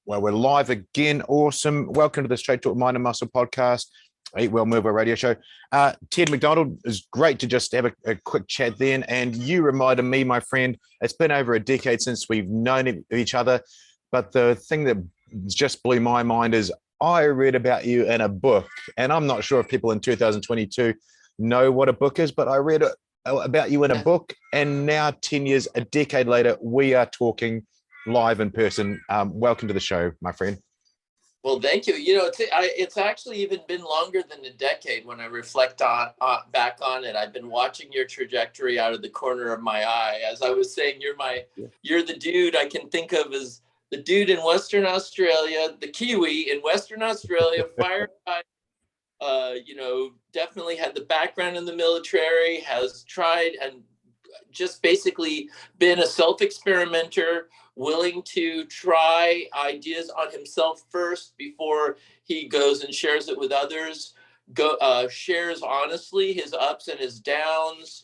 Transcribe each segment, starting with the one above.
Well, we're live again. Awesome. Welcome to the Straight Talk Mind and Muscle podcast, Eat Well, Move Well radio show. Ted McDonald, is great to just have a quick chat then. And you reminded me, my friend, it's been over a decade since we've known each other. But the thing that just blew my mind is I read about you in a book. And I'm not sure if people in 2022 know what a book is, but I read about you in a book. And now 10 years, a decade later, we are talking live in person. Welcome to the show, my friend. Well, thank you. You know, it's actually even been longer than a decade when I reflect back on it. I've been watching your trajectory out of the corner of my eye. As I was saying, you're the dude I can think of as the dude in Western Australia, the Kiwi in Western Australia, firefighter. Definitely had the background in the military, has tried and just basically been a self-experimenter, willing to try ideas on himself first before he goes and shares it with others, shares honestly his ups and his downs,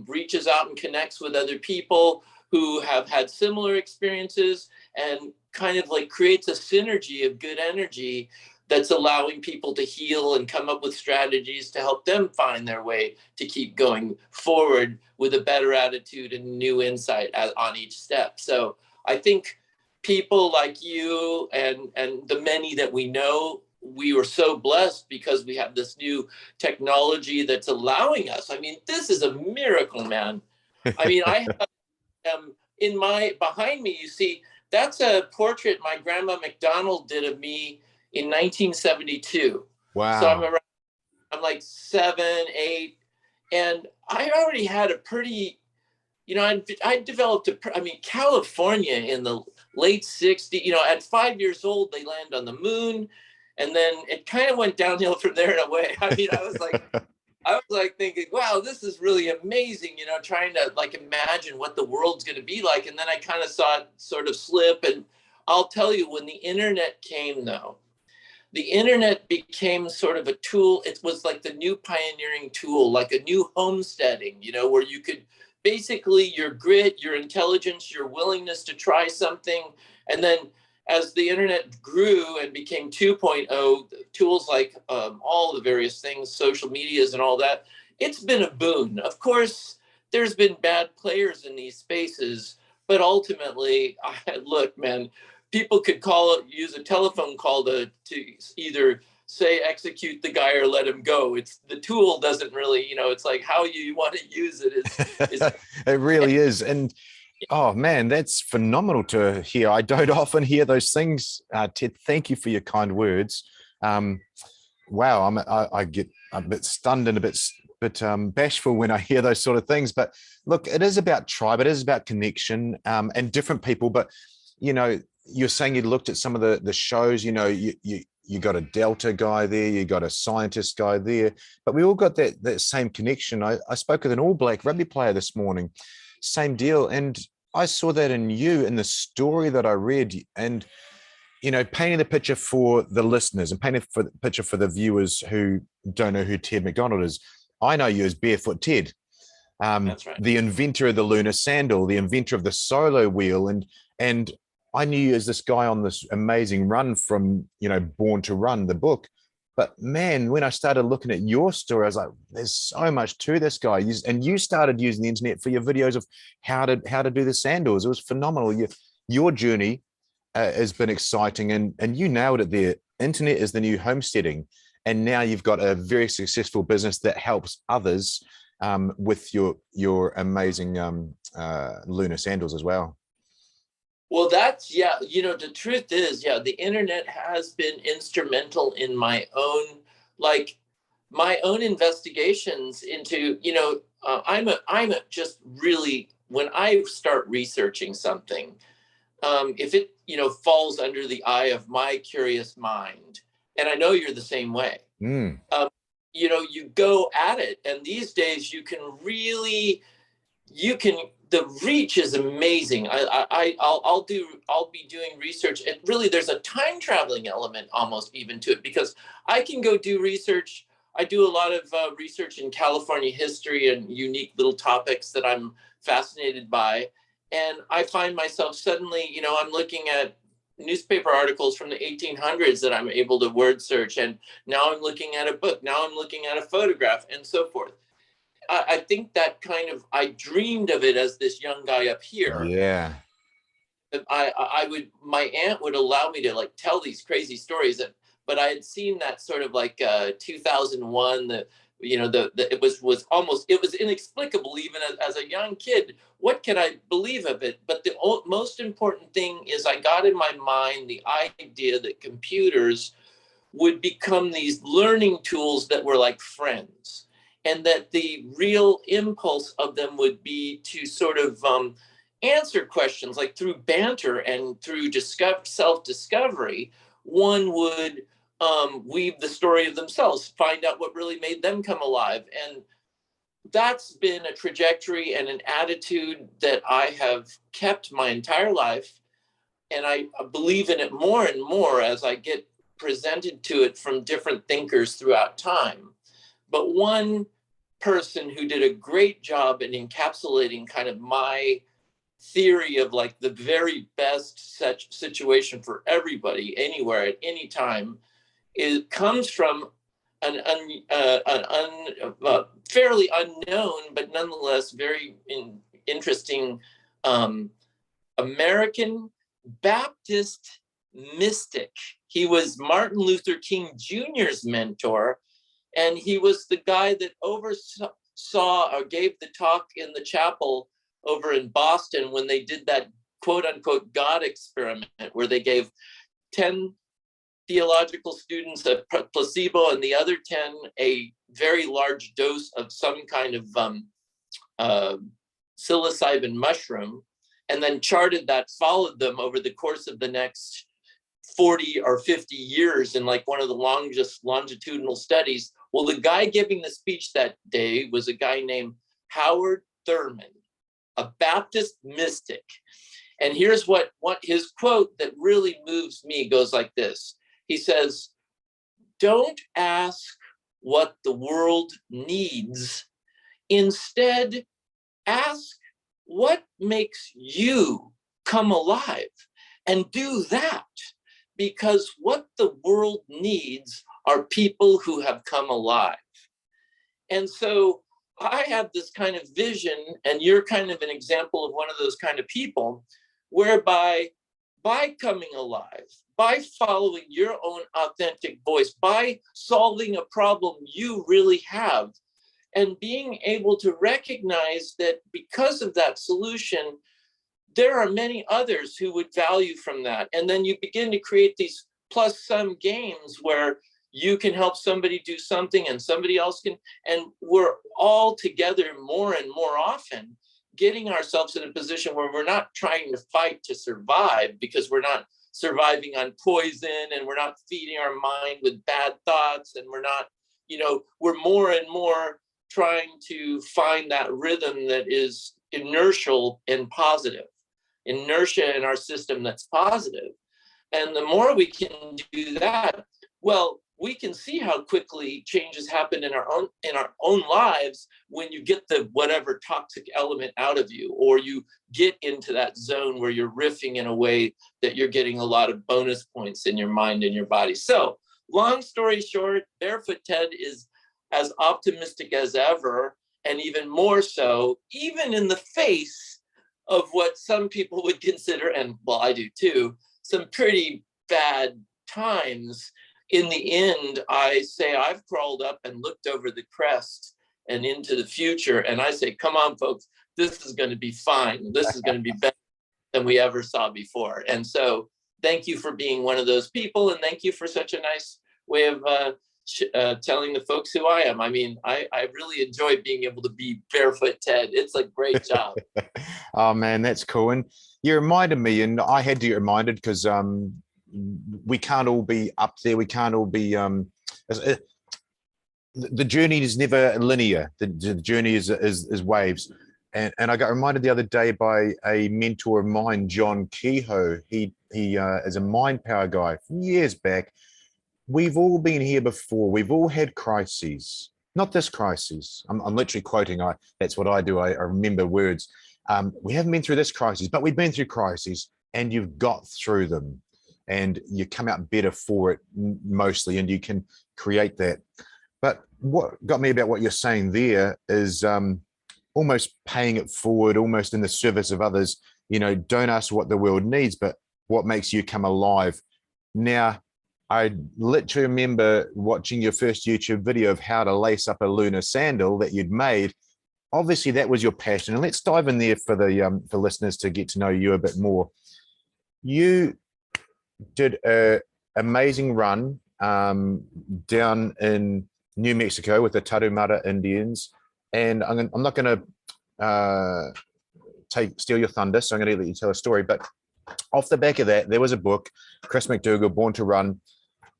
reaches out and connects with other people who have had similar experiences, and kind of like creates a synergy of good energy that's allowing people to heal and come up with strategies to help them find their way to keep going forward with a better attitude and new insight on each step. So I think people like you and the many that we know, we were so blessed because we have this new technology that's allowing us. I mean, this is a miracle, man. I mean, I have behind me, you see, that's a portrait my grandma McDonald did of me in 1972. Wow. So I'm like 7, 8, and I already had a pretty, I developed California in the late 60s, at 5 years old, they land on the moon. And then it kind of went downhill from there in a way. I mean, I was like thinking, wow, this is really amazing, trying to like imagine what the world's going to be like. And then I kind of saw it sort of slip. And I'll tell you, when the internet came though, the internet became sort of a tool. It was like the new pioneering tool, like a new homesteading, where you could basically your grit, your intelligence, your willingness to try something. And then as the internet grew and became 2.0, tools like all the various things, social medias and all that, it's been a boon. Of course, there's been bad players in these spaces, but ultimately, look, man, people could use a telephone call to either say execute the guy or let him go. It's the tool doesn't really, it's like how you want to use it is it really is. And oh man, that's phenomenal to hear. I don't often hear those things. Ted, thank you for your kind words. Wow, I get a bit stunned and a bit bashful when I hear those sort of things. But look, it is about tribe, it is about connection, and different people. But you're saying you looked at some of the shows, you got a Delta guy there, you got a scientist guy there, but we all got that same connection. I spoke with an All Black rugby player this morning, same deal. And I saw that in you, in the story that I read, and, painting the picture for the listeners and painting the picture for the viewers who don't know who Ted McDonald is. I know you as Barefoot Ted. That's right. The inventor of the lunar sandal, the inventor of the solo wheel. And I knew you as this guy on this amazing run from, Born to Run, the book. But man, when I started looking at your story, I was like, there's so much to this guy. And you started using the internet for your videos of how to do the sandals. It was phenomenal. Your journey has been exciting, and you nailed it there. Internet is the new homesteading. And now you've got a very successful business that helps others with your amazing lunar sandals as well. Well, the truth is, the internet has been instrumental in my own investigations into, just really, when I start researching something, if it, falls under the eye of my curious mind, and I know you're the same way, you go at it. And these days the reach is amazing. I'll be doing research, and really there's a time traveling element almost even to it, because I can go do research. I do a lot of research in California history and unique little topics that I'm fascinated by. And I find myself suddenly, I'm looking at newspaper articles from the 1800s that I'm able to word search. And now I'm looking at a book. Now I'm looking at a photograph and so forth. I think that kind of, I dreamed of it as this young guy up here. Yeah. My aunt would allow me to like tell these crazy stories, but I had seen that sort of like 2001, it was inexplicable even as a young kid. What can I believe of it? But the most important thing is I got in my mind the idea that computers would become these learning tools that were like friends, and that the real impulse of them would be to sort of answer questions like through banter and through self-discovery. One would weave the story of themselves, find out what really made them come alive. And that's been a trajectory and an attitude that I have kept my entire life. And I believe in it more and more as I get presented to it from different thinkers throughout time. But one person who did a great job in encapsulating kind of my theory of like the very best such situation for everybody, anywhere, at any time, comes from an fairly unknown, but nonetheless very interesting American Baptist mystic. He was Martin Luther King Jr.'s mentor, and he was the guy that oversaw or gave the talk in the chapel over in Boston when they did that quote unquote God experiment, where they gave 10 theological students a placebo and the other 10 a very large dose of some kind of psilocybin mushroom, and then charted that, followed them over the course of the next 40 or 50 years in like one of the longest longitudinal studies. Well, the guy giving the speech that day was a guy named Howard Thurman, a Baptist mystic. And here's what his quote that really moves me goes like this. He says, "Don't ask what the world needs. Instead, ask what makes you come alive, and do that, because what the world needs are people who have come alive." And so I have this kind of vision, and you're kind of an example of one of those kind of people, whereby by coming alive, by following your own authentic voice, by solving a problem you really have, and being able to recognize that because of that solution, there are many others who would value from that. And then you begin to create these plus sum games where you can help somebody do something and somebody else can, and we're all together more and more often, getting ourselves in a position where we're not trying to fight to survive, because we're not surviving on poison, and we're not feeding our mind with bad thoughts, and we're not, we're more and more trying to find that rhythm that is inertial and positive, inertia in our system that's positive. And the more we can do that, well, we can see how quickly changes happen in our own lives when you get the whatever toxic element out of you, or you get into that zone where you're riffing in a way that you're getting a lot of bonus points in your mind and your body. So long story short, Barefoot Ted is as optimistic as ever, and even more so, even in the face of what some people would consider, and well, I do too, some pretty bad times. In the end, I say I've crawled up and looked over the crest and into the future, and I say, come on, folks, this is going to be fine. This is going to be better than we ever saw before. And so thank you for being one of those people, and thank you for such a nice way of telling the folks who I am. I mean, I really enjoy being able to be Barefoot Ted. It's a great job. Oh, man, that's cool. And you reminded me, and I had to get reminded because we can't all be up there. We can't all be, the journey is never linear. The journey is waves. And I got reminded the other day by a mentor of mine, John Kehoe. He is a mind power guy from years back. We've all been here before. We've all had crises. Not this crisis. I'm literally quoting. That's what I do. I remember words. We haven't been through this crisis, but we've been through crises, and you've got through them. and you come out better for it mostly, and you can create that. But what got me about what you're saying there is almost paying it forward, almost in the service of others. Don't ask what the world needs, but what makes you come alive. Now, I literally remember watching your first YouTube video of how to lace up a lunar sandal that you'd made. Obviously, that was your passion. And let's dive in there for listeners to get to know you a bit more. You did an amazing run down in New Mexico with the Tarahumara Indians. And I'm not going to steal your thunder, so I'm going to let you tell a story. But off the back of that, there was a book, Chris Mcdougall, Born to Run.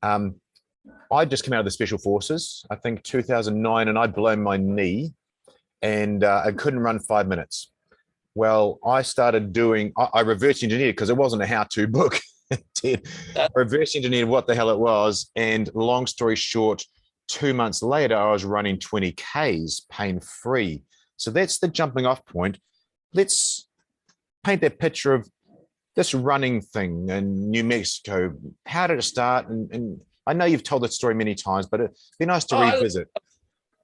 I just came out of the Special Forces, I think 2009, and I'd blown my knee, and I couldn't run 5 minutes. Well, I started I reverse engineered, because it wasn't a how-to book. I reverse engineered what the hell it was, and long story short, 2 months later, I was running 20 Ks pain-free. So that's the jumping off point. Let's paint that picture of this running thing in New Mexico. How did it start? And I know you've told that story many times, but it'd be nice to revisit.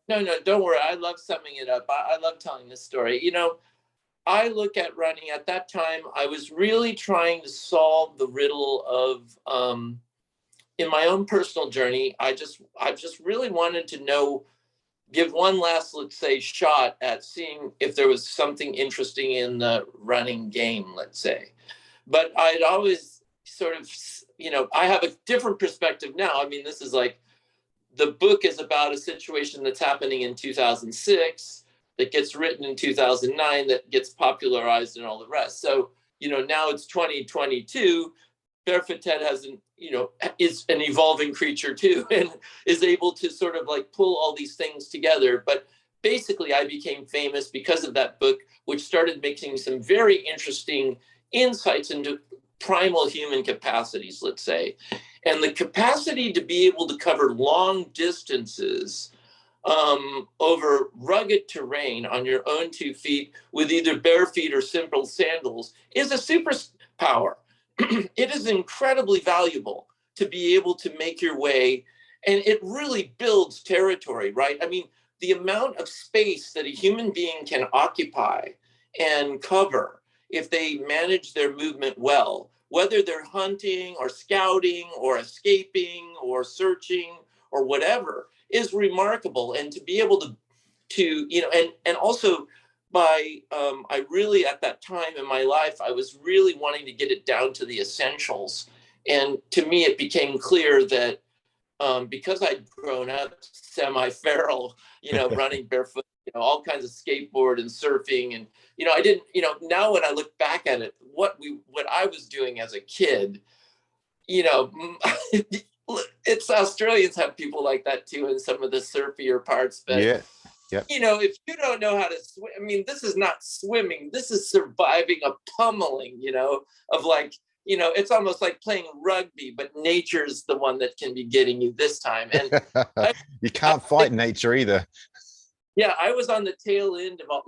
No, don't worry. I love summing it up. I love telling this story. I look at running at that time. I was really trying to solve the riddle of, in my own personal journey, I just really wanted to give one last, let's say, shot at seeing if there was something interesting in the running game, let's say. But I'd always sort of, I have a different perspective now. I mean, this is like, the book is about a situation that's happening in 2006 that gets written in 2009 that gets popularized and all the rest. So, now it's 2022. Barefoot Ted is an evolving creature too, and is able to sort of like pull all these things together. But basically, I became famous because of that book, which started making some very interesting insights into primal human capacities, let's say, and the capacity to be able to cover long distances over rugged terrain on your own 2 feet with either bare feet or simple sandals is a superpower. It is incredibly valuable to be able to make your way, and it really builds territory, right? I mean, the amount of space that a human being can occupy and cover if they manage their movement well, whether they're hunting or scouting or escaping or searching or whatever, is remarkable. And to be able to and also I really, at that time in my life, I was really wanting to get it down to the essentials. And to me, it became clear that because I'd grown up semi-feral, running barefoot, all kinds of skateboard and surfing. And, I didn't, now when I look back at it, what I was doing as a kid, it's Australians have people like that too in some of the surfier parts. But, yeah. If you don't know how to swim, I mean, this is not swimming. This is surviving a pummeling, of like, it's almost like playing rugby, but nature's the one that can be getting you this time. And you can't fight nature either. Yeah, I was on the tail end of all,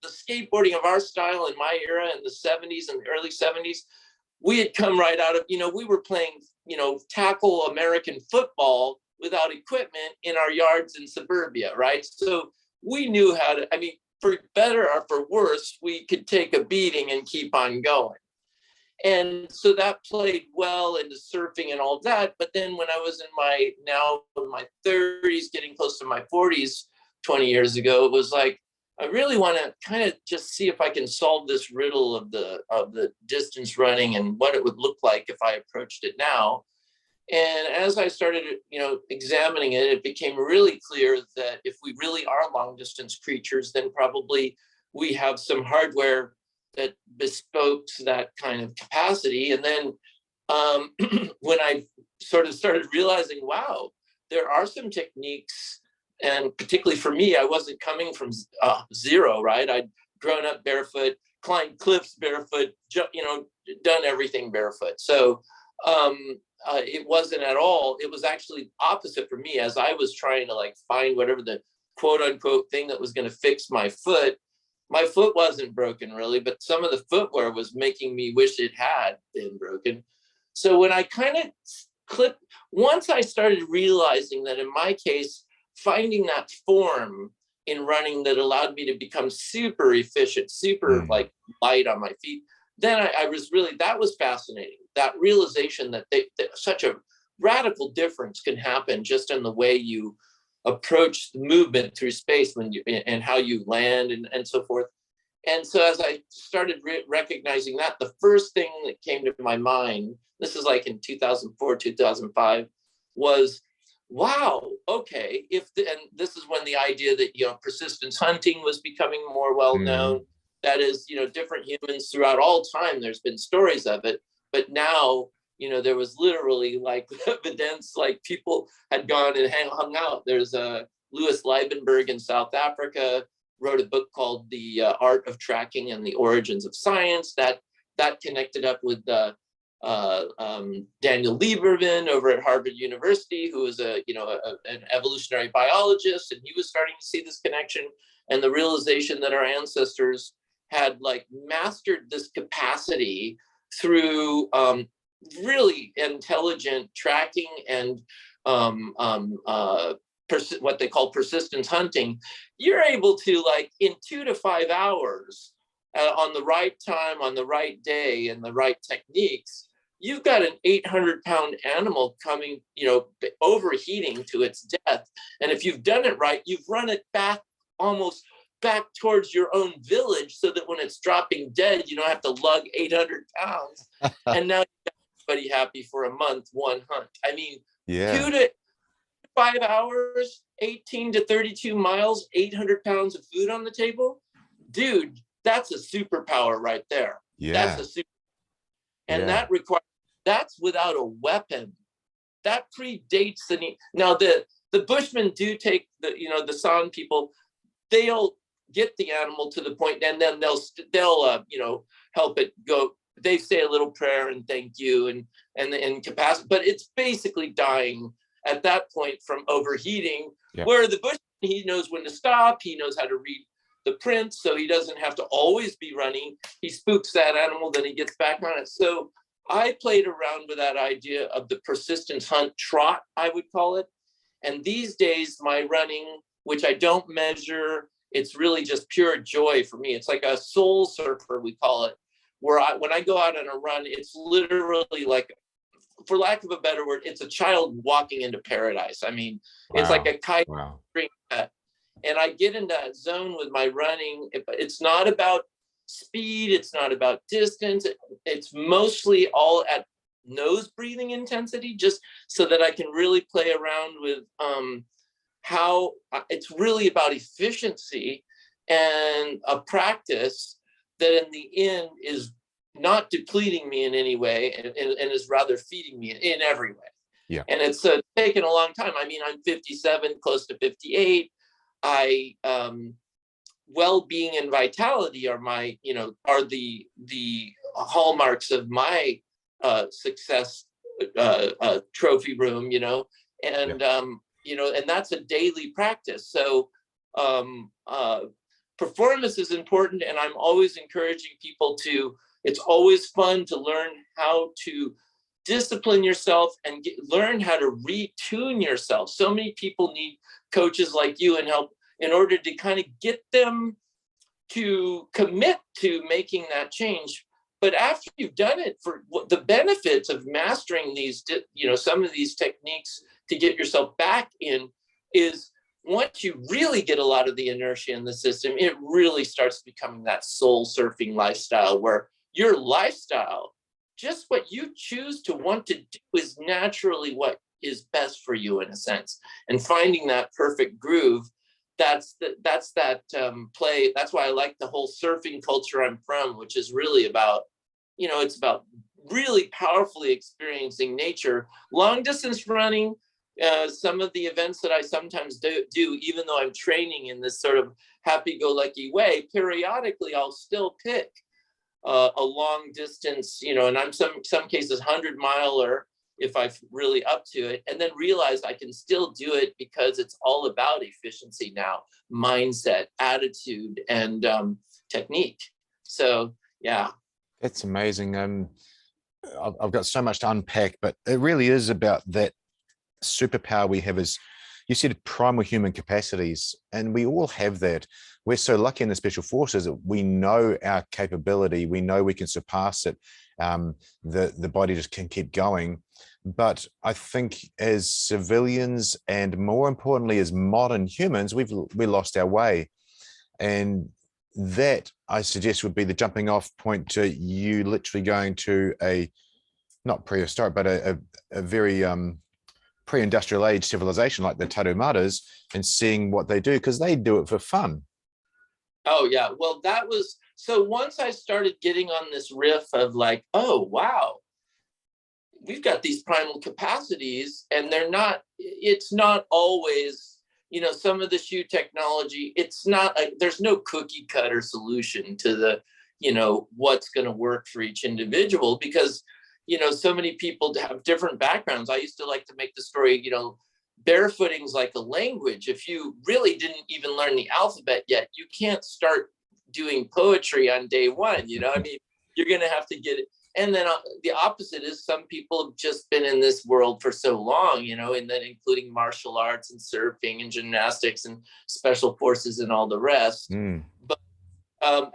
the skateboarding of our style in my era in the 70s and early 70s. We had come right out of, we were playing, tackle American football without equipment in our yards in suburbia, right? So we knew how to, I mean, for better or for worse, we could take a beating and keep on going. And so that played well into surfing and all that. But then when I was in my 30s, getting close to my 40s, 20 years ago, it was like, I really want to kind of just see if I can solve this riddle of the distance running and what it would look like if I approached it now. And as I started, examining it, it became really clear that if we really are long distance creatures, then probably we have some hardware that bespokes that kind of capacity. And then when I sort of started realizing, wow, there are some techniques, and particularly for me, I wasn't coming from zero, right? I'd grown up barefoot, climbed cliffs barefoot, done everything barefoot. So it wasn't at all, it was actually opposite for me as I was trying to like find whatever the quote unquote thing that was going to fix my foot. My foot wasn't broken really, but some of the footwear was making me wish it had been broken. So when I kind of clipped, once I started realizing that in my case, finding that form in running that allowed me to become super efficient, super like light on my feet, then I was really, that was fascinating. That realization that such a radical difference can happen just in the way you approach the movement through space when you, and how you land and so forth. And so as I started recognizing that, the first thing that came to my mind, this is like in 2004, 2005, was, wow, okay, and this is when the idea that, persistence hunting was becoming more well known. That is, different humans throughout all time, there's been stories of it, but now, there was literally like evidence, like people had gone and hung out. There's Louis Liebenberg in South Africa wrote a book called The Art of Tracking and the Origins of Science that connected up with Daniel Lieberman over at Harvard University, who is an evolutionary biologist, and he was starting to see this connection and the realization that our ancestors had like mastered this capacity through really intelligent tracking and what they call persistence hunting. You're able to, like, in 2 to 5 hours, on the right time, on the right day, and the right techniques, you've got an 800-pound animal coming, overheating to its death. And if you've done it right, you've run it almost back towards your own village, so that when it's dropping dead, you don't have to lug 800 pounds. And now you've got everybody happy for a month, one hunt. I mean, 2 to 5 hours, 18 to 32 miles, 800 pounds of food on the table. Dude, that's a superpower right there. That's a super. And that requires, that's without a weapon. That predates the need. Now, the Bushmen do take the San people, they'll get the animal to the point, and then they'll help it go. They say a little prayer and thank you and capacity, but it's basically dying at that point from overheating. Where the Bushman, he knows when to stop, he knows how to read the prints, so he doesn't have to always be running. He spooks that animal, then he gets back on it. So I played around with that idea of the persistence hunt trot, I would call it. And these days, my running, which I don't measure, it's really just pure joy for me. It's like a soul surfer, we call it, where when I go out on a run, it's literally like, for lack of a better word, it's a child walking into paradise. I mean, it's like a kite. And I get in that zone with my running. It's not about speed. It's not about distance. It's mostly all at nose breathing intensity, just so that I can really play around with how it's really about efficiency and a practice that in the end is not depleting me in any way, and is rather feeding me in every way. And it's taken a long time. I mean, I'm 57, close to 58. Well-being and vitality are my, are the hallmarks of my success trophy room, and and that's a daily practice. So performance is important, and I'm always encouraging people to. It's always fun to learn how to discipline yourself and learn how to retune yourself. So many people need coaches like you and help in order to kind of get them to commit to making that change. But after you've done it, for the benefits of mastering these, some of these techniques to get yourself back in is, once you really get a lot of the inertia in the system, it really starts becoming that soul surfing lifestyle, where your lifestyle, just what you choose to want to do, is naturally what is best for you, in a sense. And finding that perfect groove, that's that play. That's why I like the whole surfing culture I'm from, which is really about, it's about really powerfully experiencing nature. Long distance running, some of the events that I sometimes do, even though I'm training in this sort of happy-go-lucky way, periodically I'll still pick a long distance, and I'm some cases 100-miler if I'm really up to it, and then realize I can still do it because it's all about efficiency now, mindset, attitude, and technique. So yeah, that's amazing. I've got so much to unpack, but it really is about that superpower we have. Is you said primal human capacities, and we all have that. We're so lucky in the special forces that we know our capability, we know we can surpass it. The body just can keep going. But I think as civilians, and more importantly as modern humans, we lost our way. And that, I suggest, would be the jumping off point to you literally going to a, not prehistoric, but a very pre-industrial age civilization like the Tarumaras, and seeing what they do, because they do it for fun. Oh yeah, well that was, so once I started getting on this riff of like, oh wow, we've got these primal capacities, and it's not always, some of the shoe technology, it's not there's no cookie cutter solution to the, what's going to work for each individual, because so many people have different backgrounds. I used to like to make the story, barefooting's like a language. If you really didn't even learn the alphabet yet, you can't start doing poetry on day one. I mean, you're going to have to get it. And then the opposite is, some people have just been in this world for so long, and then including martial arts and surfing and gymnastics and special forces and all the rest. But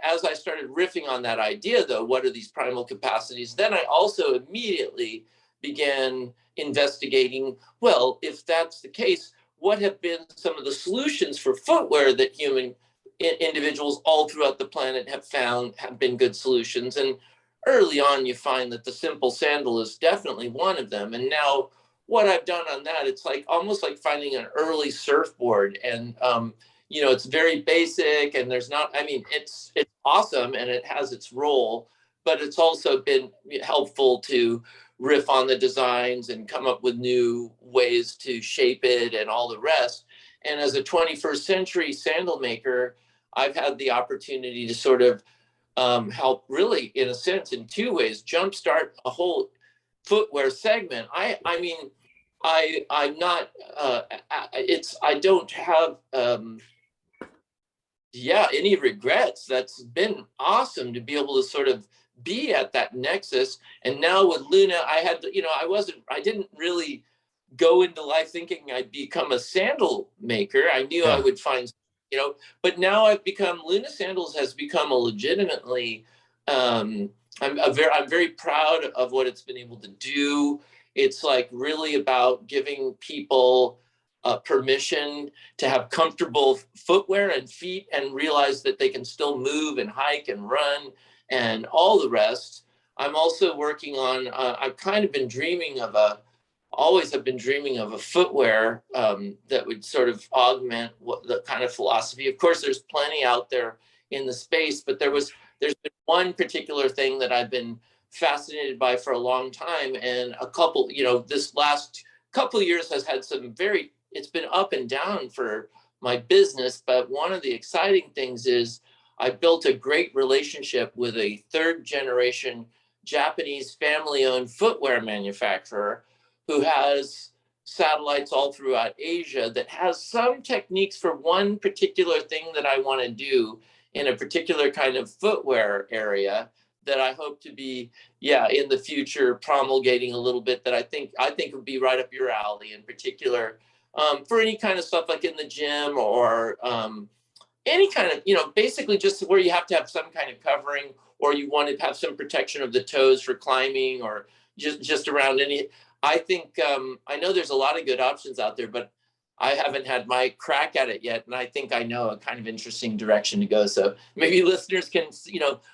as I started riffing on that idea, though, what are these primal capacities? Then I also immediately began investigating, well, if that's the case, what have been some of the solutions for footwear that human individuals all throughout the planet have found have been good solutions? And early on, you find that the simple sandal is definitely one of them. And now what I've done on that, it's like almost like finding an early surfboard. And it's very basic, and there's not, I mean, it's awesome and it has its role, but it's also been helpful to riff on the designs and come up with new ways to shape it and all the rest. And as a 21st century sandal maker, I've had the opportunity to sort of help, really, in a sense, in two ways, jumpstart a whole footwear segment. I'm not, I don't have, any regrets. That's been awesome to be able to sort of be at that nexus. And now with Luna, I had to, I didn't really go into life thinking I'd become a sandal maker. I knew I would find, but now Luna Sandals has become a legitimately, I'm very proud of what it's been able to do. It's like really about giving people permission to have comfortable footwear and feet, and realize that they can still move and hike and run and all the rest. I'm also working on, I've kind of been dreaming of always have been dreaming of a footwear that would sort of augment the kind of philosophy. Of course, there's plenty out there in the space, but there's been one particular thing that I've been fascinated by for a long time. And this last couple of years has had it's been up and down for my business. But one of the exciting things is I built a great relationship with a third generation Japanese family-owned footwear manufacturer who has satellites all throughout Asia, that has some techniques for one particular thing that I want to do in a particular kind of footwear area that I hope to be, in the future promulgating a little bit, that I think would be right up your alley, in particular for any kind of stuff like in the gym, or any kind of, basically just where you have to have some kind of covering, or you want to have some protection of the toes for climbing, or just around any. I think, I know there's a lot of good options out there, but I haven't had my crack at it yet. And I think I know a kind of interesting direction to go. So maybe listeners can,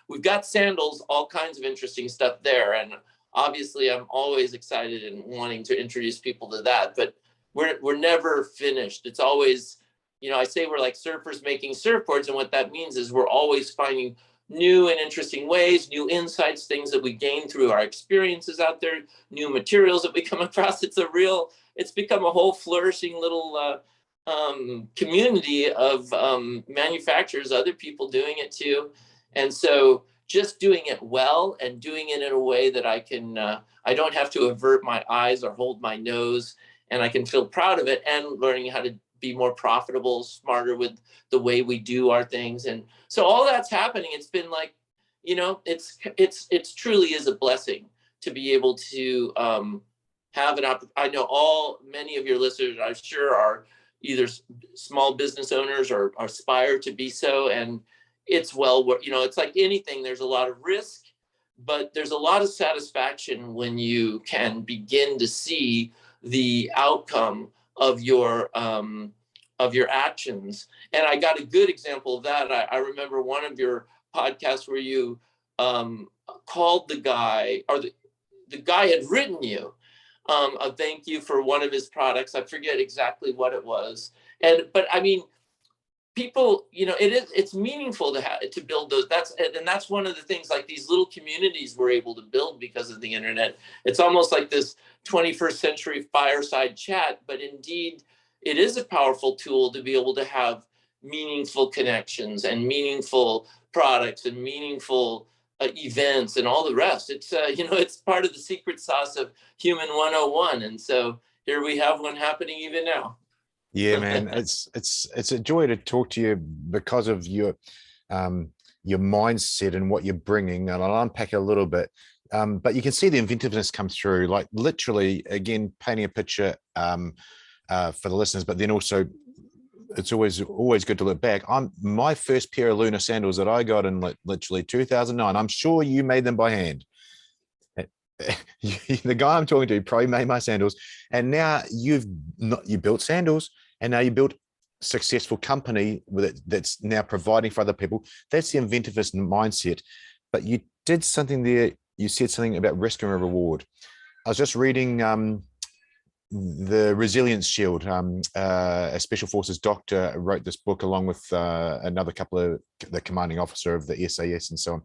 we've got sandals, all kinds of interesting stuff there. And obviously I'm always excited and wanting to introduce people to that, but we're never finished. It's always, I say we're like surfers making surfboards. And what that means is we're always finding new and interesting ways, new insights, things that we gain through our experiences out there, new materials that we come across. It's become a whole flourishing little community of manufacturers, other people doing it too. And so just doing it well and doing it in a way that I don't have to avert my eyes or hold my nose, and I can feel proud of it, and learning how to be more profitable, smarter with the way we do our things. And so all that's happening. It's been like, it's truly is a blessing to be able to have an I know many of your listeners, I'm sure, are either small business owners or aspire to be so. And it's it's like anything, there's a lot of risk, but there's a lot of satisfaction when you can begin to see the outcome of your actions. And I got a good example of that. I remember one of your podcasts where you called the guy, or the guy had written you a thank you for one of his products. I forget exactly what it was. But I mean, people, it's meaningful to build those. That's one of the things, like these little communities we're able to build because of the internet. It's almost like this 21st century fireside chat, but indeed it is a powerful tool to be able to have meaningful connections and meaningful products and meaningful events and all the rest. It's it's part of the secret sauce of Human 101. And so here we have one happening even now. Yeah, man, it's a joy to talk to you because of your mindset and what you're bringing, and I'll unpack it a little bit. But you can see the inventiveness come through, like literally, again, painting a picture for the listeners, but then also it's always good to look back. My first pair of lunar sandals that I got in literally 2009. I'm sure you made them by hand. The guy I'm talking to probably made my sandals, and now you built sandals, and now you built successful company with it that's now providing for other people. That's the inventiveness mindset. But you did something there. You said something about risk and reward. I was just reading the Resilience Shield. A Special Forces doctor wrote this book along with another couple of the commanding officer of the SAS and so on.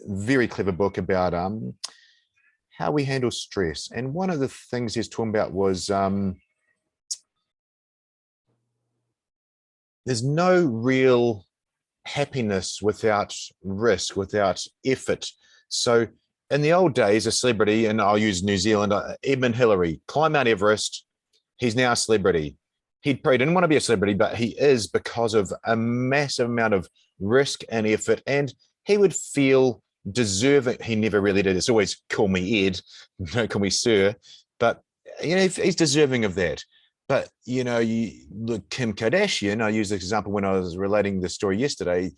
Very clever book about how we handle stress. And one of the things he's talking about was there's no real happiness without risk, without effort. So in the old days, a celebrity, and I'll use New Zealand, Edmund Hillary, climbed Mount Everest. He's now a celebrity. He probably didn't want to be a celebrity, but he is because of a massive amount of risk and effort. And he would feel deserving. He never really did. It's always call me Ed, don't call me sir. But he's deserving of that. But you look, Kim Kardashian, I used this example when I was relating the story yesterday,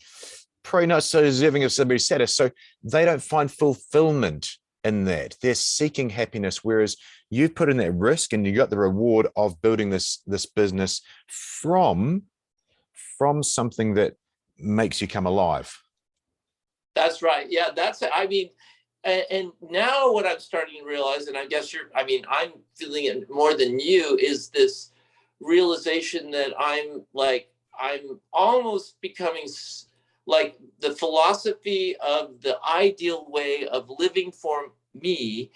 probably not so deserving of celebrity status. So they don't find fulfillment in that. They're seeking happiness, whereas you've put in that risk and you got the reward of building this business from something that makes you come alive. That's right. Yeah, I mean, and now what I'm starting to realize, and I guess I'm feeling it more than you, is this realization that I'm almost becoming like the philosophy of the ideal way of living for me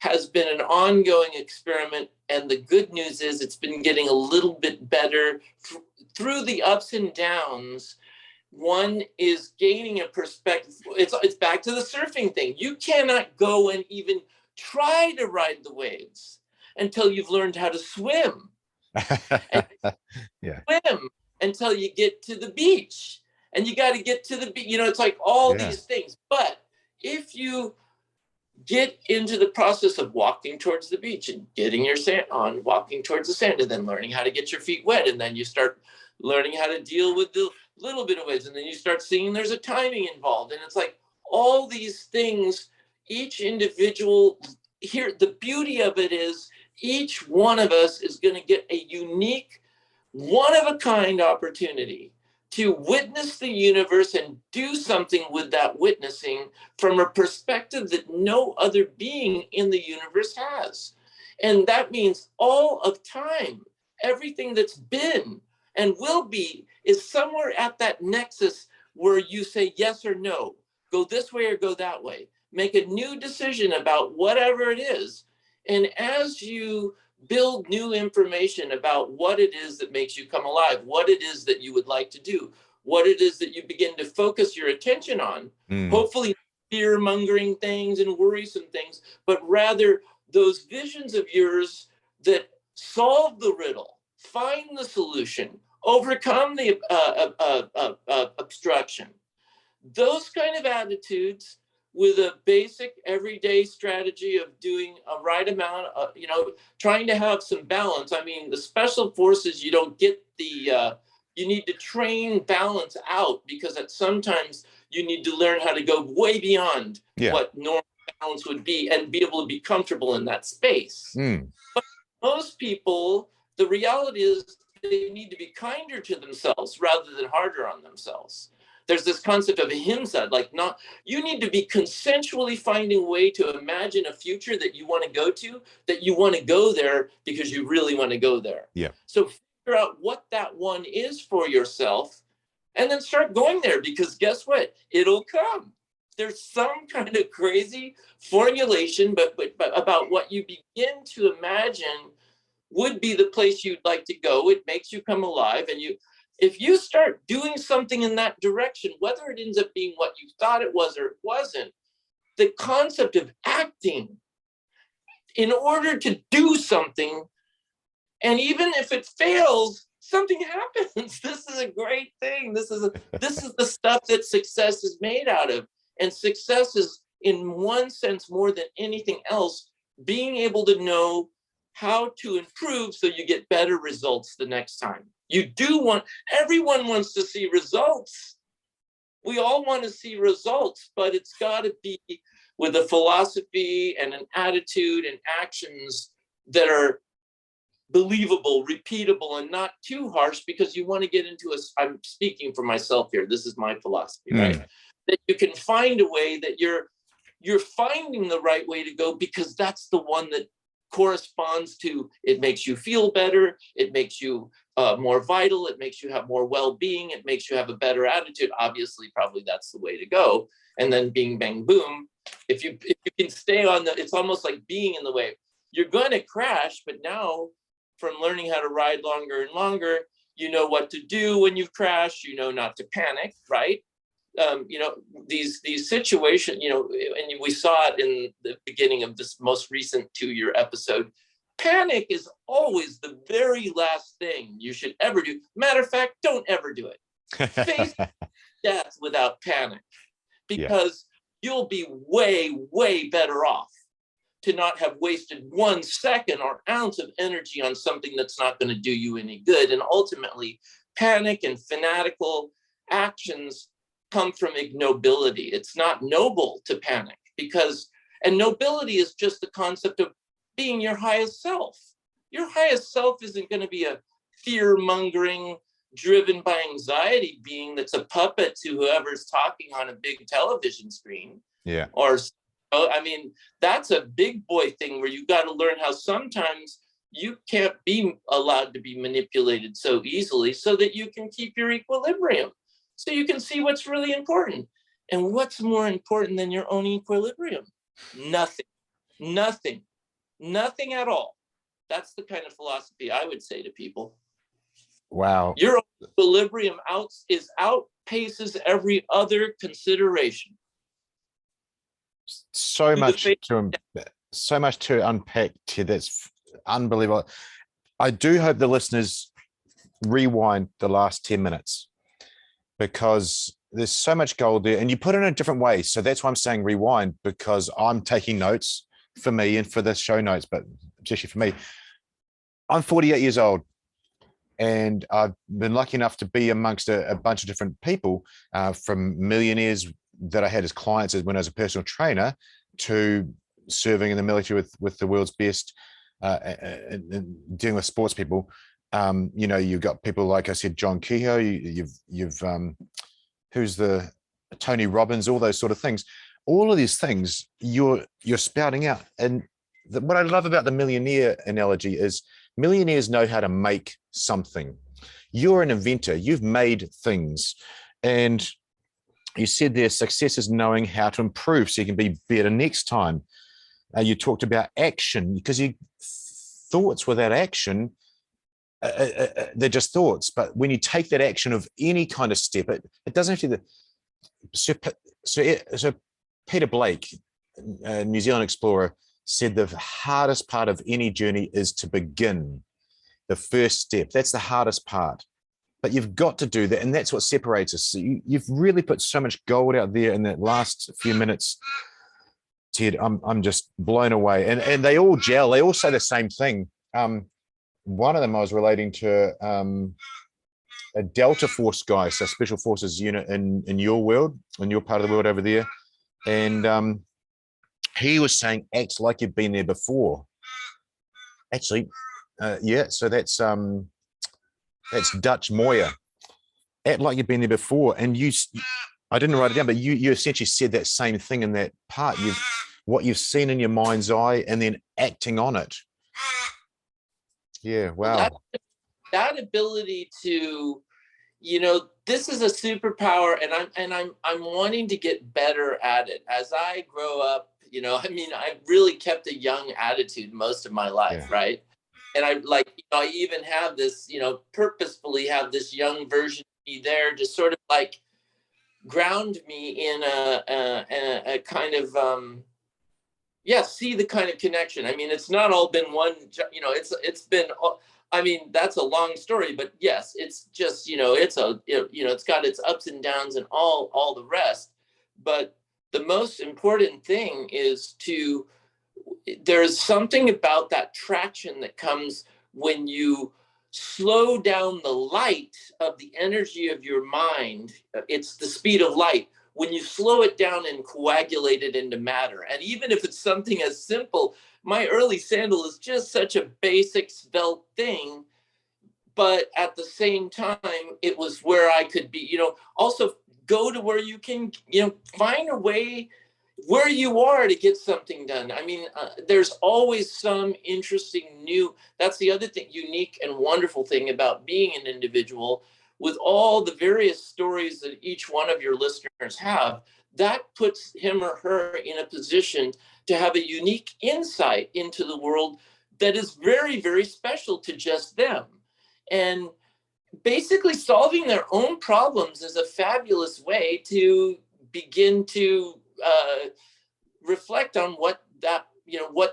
has been an ongoing experiment. And the good news is it's been getting a little bit better through the ups and downs. One is gaining a perspective. It's back to the surfing thing. You cannot go and even try to ride the waves until you've learned how to swim. And yeah. Swim until you get to the beach. And you got to get to the beach. It's like all these things. But if you get into the process of walking towards the beach and getting your sand on, walking towards the sand, and then learning how to get your feet wet, and then you start learning how to deal with the little bit of waves, and then you start seeing there's a timing involved, and it's like all these things, each individual here, the beauty of it is each one of us is going to get a unique, one-of-a-kind opportunity to witness the universe and do something with that witnessing from a perspective that no other being in the universe has. And that means all of time, everything that's been and will be, is somewhere at that nexus where you say yes or no, go this way or go that way, make a new decision about whatever it is. And as you build new information about what it is that makes you come alive, what it is that you would like to do, what it is that you begin to focus your attention on, hopefully fear-mongering things and worrisome things, but rather those visions of yours that solve the riddle, find the solution, overcome the obstruction. Those kind of attitudes with a basic everyday strategy of doing a right amount, trying to have some balance. I mean, the special forces, you don't get you need to train balance out, because at sometimes you need to learn how to go way beyond what normal balance would be and be able to be comfortable in that space. But most people, the reality is they need to be kinder to themselves rather than harder on themselves. There's this concept of ahimsa, you need to be consensually finding a way to imagine a future that you want to go to, that you want to go there because you really want to go there. Yeah. So figure out what that one is for yourself, and then start going there, because guess what? It'll come. There's some kind of crazy formulation, but about what you begin to imagine would be the place you'd like to go. It makes you come alive, and if you start doing something in that direction, whether it ends up being what you thought it was or it wasn't, the concept of acting in order to do something, and even if it fails, something happens. This is a great thing. This is the stuff that success is made out of. And success is, in one sense, more than anything else, being able to know how to improve so you get better results the next time. Everyone wants to see results. We all want to see results, but it's got to be with a philosophy and an attitude and actions that are believable, repeatable, and not too harsh, because you want to get into I'm speaking for myself here. This is my philosophy, right? That you can find a way that you're finding the right way to go, because that's the one that corresponds to, it makes you feel better, it makes you more vital, it makes you have more well-being, it makes you have a better attitude. Obviously, probably that's the way to go. And then bing, bang, boom. If you can stay on it's almost like being in the wave. You're going to crash, but now, from learning how to ride longer and longer, you know what to do when you've crashed, you know not to panic, right? These situations, and we saw it in the beginning of this most recent 2-year episode. Panic is always the very last thing you should ever do. Matter of fact, don't ever do it. Face death without panic, because you'll be way, way better off to not have wasted 1 second or ounce of energy on something that's not going to do you any good. And ultimately, panic and fanatical actions come from ignobility. It's not noble to panic, and nobility is just the concept of being your highest self. Your highest self isn't going to be a fear-mongering, driven by anxiety being that's a puppet to whoever's talking on a big television screen. Yeah. That's a big boy thing, where you got to learn how sometimes you can't be allowed to be manipulated so easily, so that you can keep your equilibrium. So you can see what's really important. And what's more important than your own equilibrium? Nothing at all. That's the kind of philosophy I would say to people. Wow. Your equilibrium outpaces every other consideration. So much to unpack, Ted. That's unbelievable. I do hope the listeners rewind the last 10 minutes, because there's so much gold there, and you put it in a different way. So that's why I'm saying rewind, because I'm taking notes for me and for the show notes, but especially for me. I'm 48 years old, and I've been lucky enough to be amongst a bunch of different people, from millionaires that I had as clients when I was a personal trainer, to serving in the military with the world's best, and dealing with sports people. You've got people like I said, John Kehoe, you've who's the Tony Robbins, all those sort of things. All of these things you're spouting out. And what I love about the millionaire analogy is millionaires know how to make something. You're an inventor. You've made things. And you said their success is knowing how to improve so you can be better next time. You talked about action, because thoughts without action, they're just thoughts. But when you take that action of any kind of step, it doesn't have to. So Peter Blake, a New Zealand explorer, said the hardest part of any journey is to begin. The first step, that's the hardest part. but you've got to do that. And that's what separates us. So you've really put so much gold out there in that last few minutes, Ted. I'm just blown away. And they all gel. They all say the same thing. One of them I was relating to a Delta Force guy, so Special Forces unit in your world, in your part of the world over there. And he was saying, act like you've been there before. Actually, yeah, so that's Dutch Moya. Act like you've been there before. And I didn't write it down, but you essentially said that same thing in that part. What you've seen in your mind's eye and then acting on it. Yeah, wow. That ability to, this is a superpower, and I'm wanting to get better at it as I grow up. I've really kept a young attitude most of my life, yeah. Right? And I even have this, purposefully have this young version of me there to sort of like ground me in a kind of, see the kind of connection. I mean, it's not all been one, it's been, that's a long story, but yes, it's just, it's got its ups and downs and all the rest. But the most important thing is there's something about that traction that comes when you slow down the light of the energy of your mind. It's the speed of light. When you slow it down and coagulate it into matter. And even if it's something as simple, my early sandal is just such a basic svelte thing. But at the same time, it was where I could be, also go to where you can, find a way where you are to get something done. There's always some interesting new, that's the other thing, unique and wonderful thing about being an individual. With all the various stories that each one of your listeners have, that puts him or her in a position to have a unique insight into the world that is very, very special to just them. And basically solving their own problems is a fabulous way to begin to reflect on what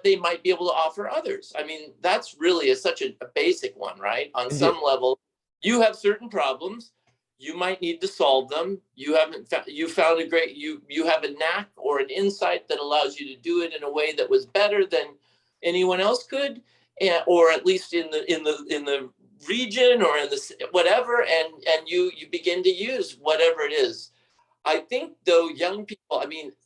they might be able to offer others. That's really such a basic one, right? On some level, you have certain problems, you might need to solve them. You have a knack or an insight that allows you to do it in a way that was better than anyone else could, or at least in the region or in the whatever, and you begin to use whatever it is. I think though, young people,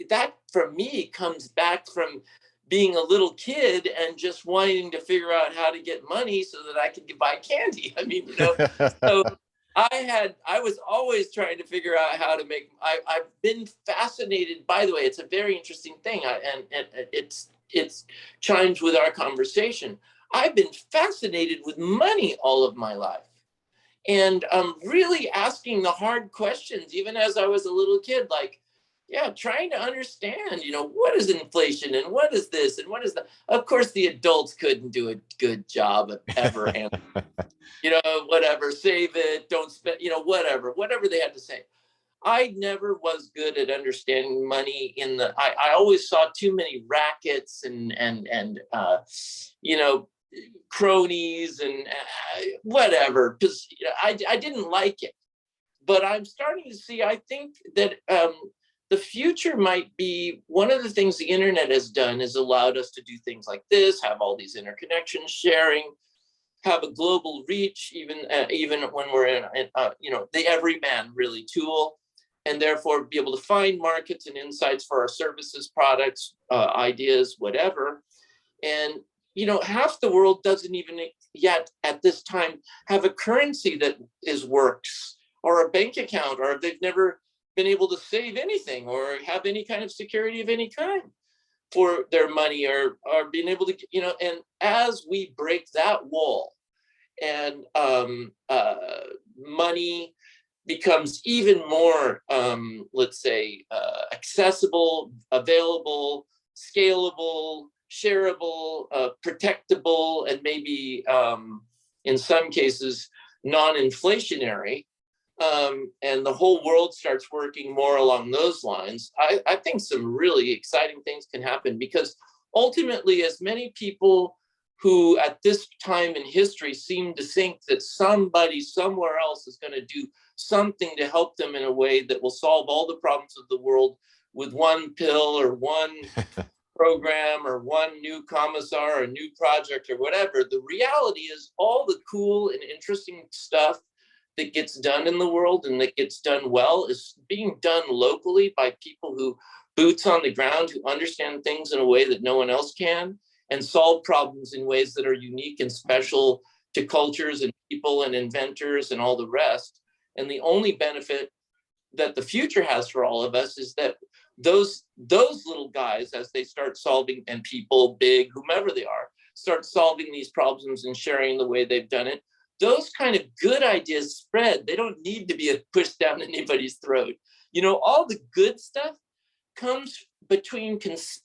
that for me comes back from being a little kid and just wanting to figure out how to get money so that I could buy candy. So I was always trying to figure out how to make, I've been fascinated, by the way, it's a very interesting thing. And it's chimes with our conversation. I've been fascinated with money all of my life. And really asking the hard questions, even as I was a little kid, trying to understand, what is inflation and what is this and what is that? Of course, the adults couldn't do a good job of ever answering, whatever, save it, don't spend, whatever they had to say. I never was good at understanding money I always saw too many rackets and cronies and whatever, because I didn't like it. But I'm starting to see, I think that the future might be, one of the things the internet has done is allowed us to do things like this, have all these interconnections, sharing, have a global reach, even when we're in the everyman really tool, and therefore be able to find markets and insights for our services, products, ideas, whatever. And half the world doesn't even yet at this time have a currency that works, or a bank account, or they've never been able to save anything or have any kind of security of any kind for their money, or being able to, and as we break that wall and money becomes even more, accessible, available, scalable, shareable, protectable, and maybe in some cases non-inflationary, and the whole world starts working more along those lines, I think some really exciting things can happen, because ultimately, as many people who at this time in history seem to think that somebody somewhere else is going to do something to help them in a way that will solve all the problems of the world with one pill or one program or one new commissar or new project or whatever. The reality is all the cool and interesting stuff that gets done in the world and that gets done well is being done locally by people who boots on the ground, who understand things in a way that no one else can and solve problems in ways that are unique and special to cultures and people and inventors and all the rest. And the only benefit that the future has for all of us is that those little guys, as they start solving, and people, big, whomever they are, start solving these problems and sharing the way they've done it, those kind of good ideas spread. They don't need to be pushed down anybody's throat. You know, all the good stuff comes between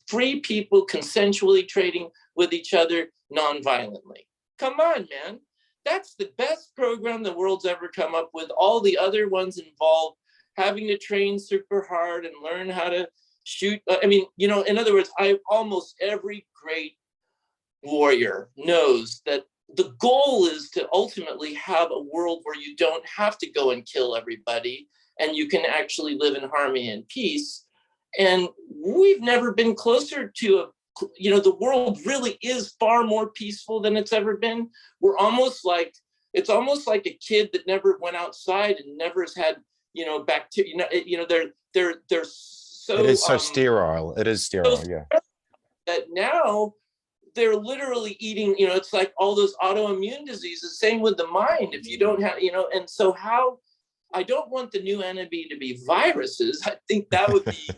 free people consensually trading with each other non-violently. Come on, man. That's the best program the world's ever come up with. All the other ones involve having to train super hard and learn how to shoot. I mean, you know, in other words, almost every great warrior knows that the goal is to ultimately have a world where you don't have to go and kill everybody and you can actually live in harmony and peace. And we've never been closer to you know, the world really is far more peaceful than it's ever been. We're almost like, it's almost like a kid that never went outside and never has had, you know, bacteria, they're so. It is so sterile. It is sterile, yeah. That now they're literally eating, you know, it's like all those autoimmune diseases, same with the mind. If you don't have, you know, and so I don't want the new enemy to be viruses. I think that would be,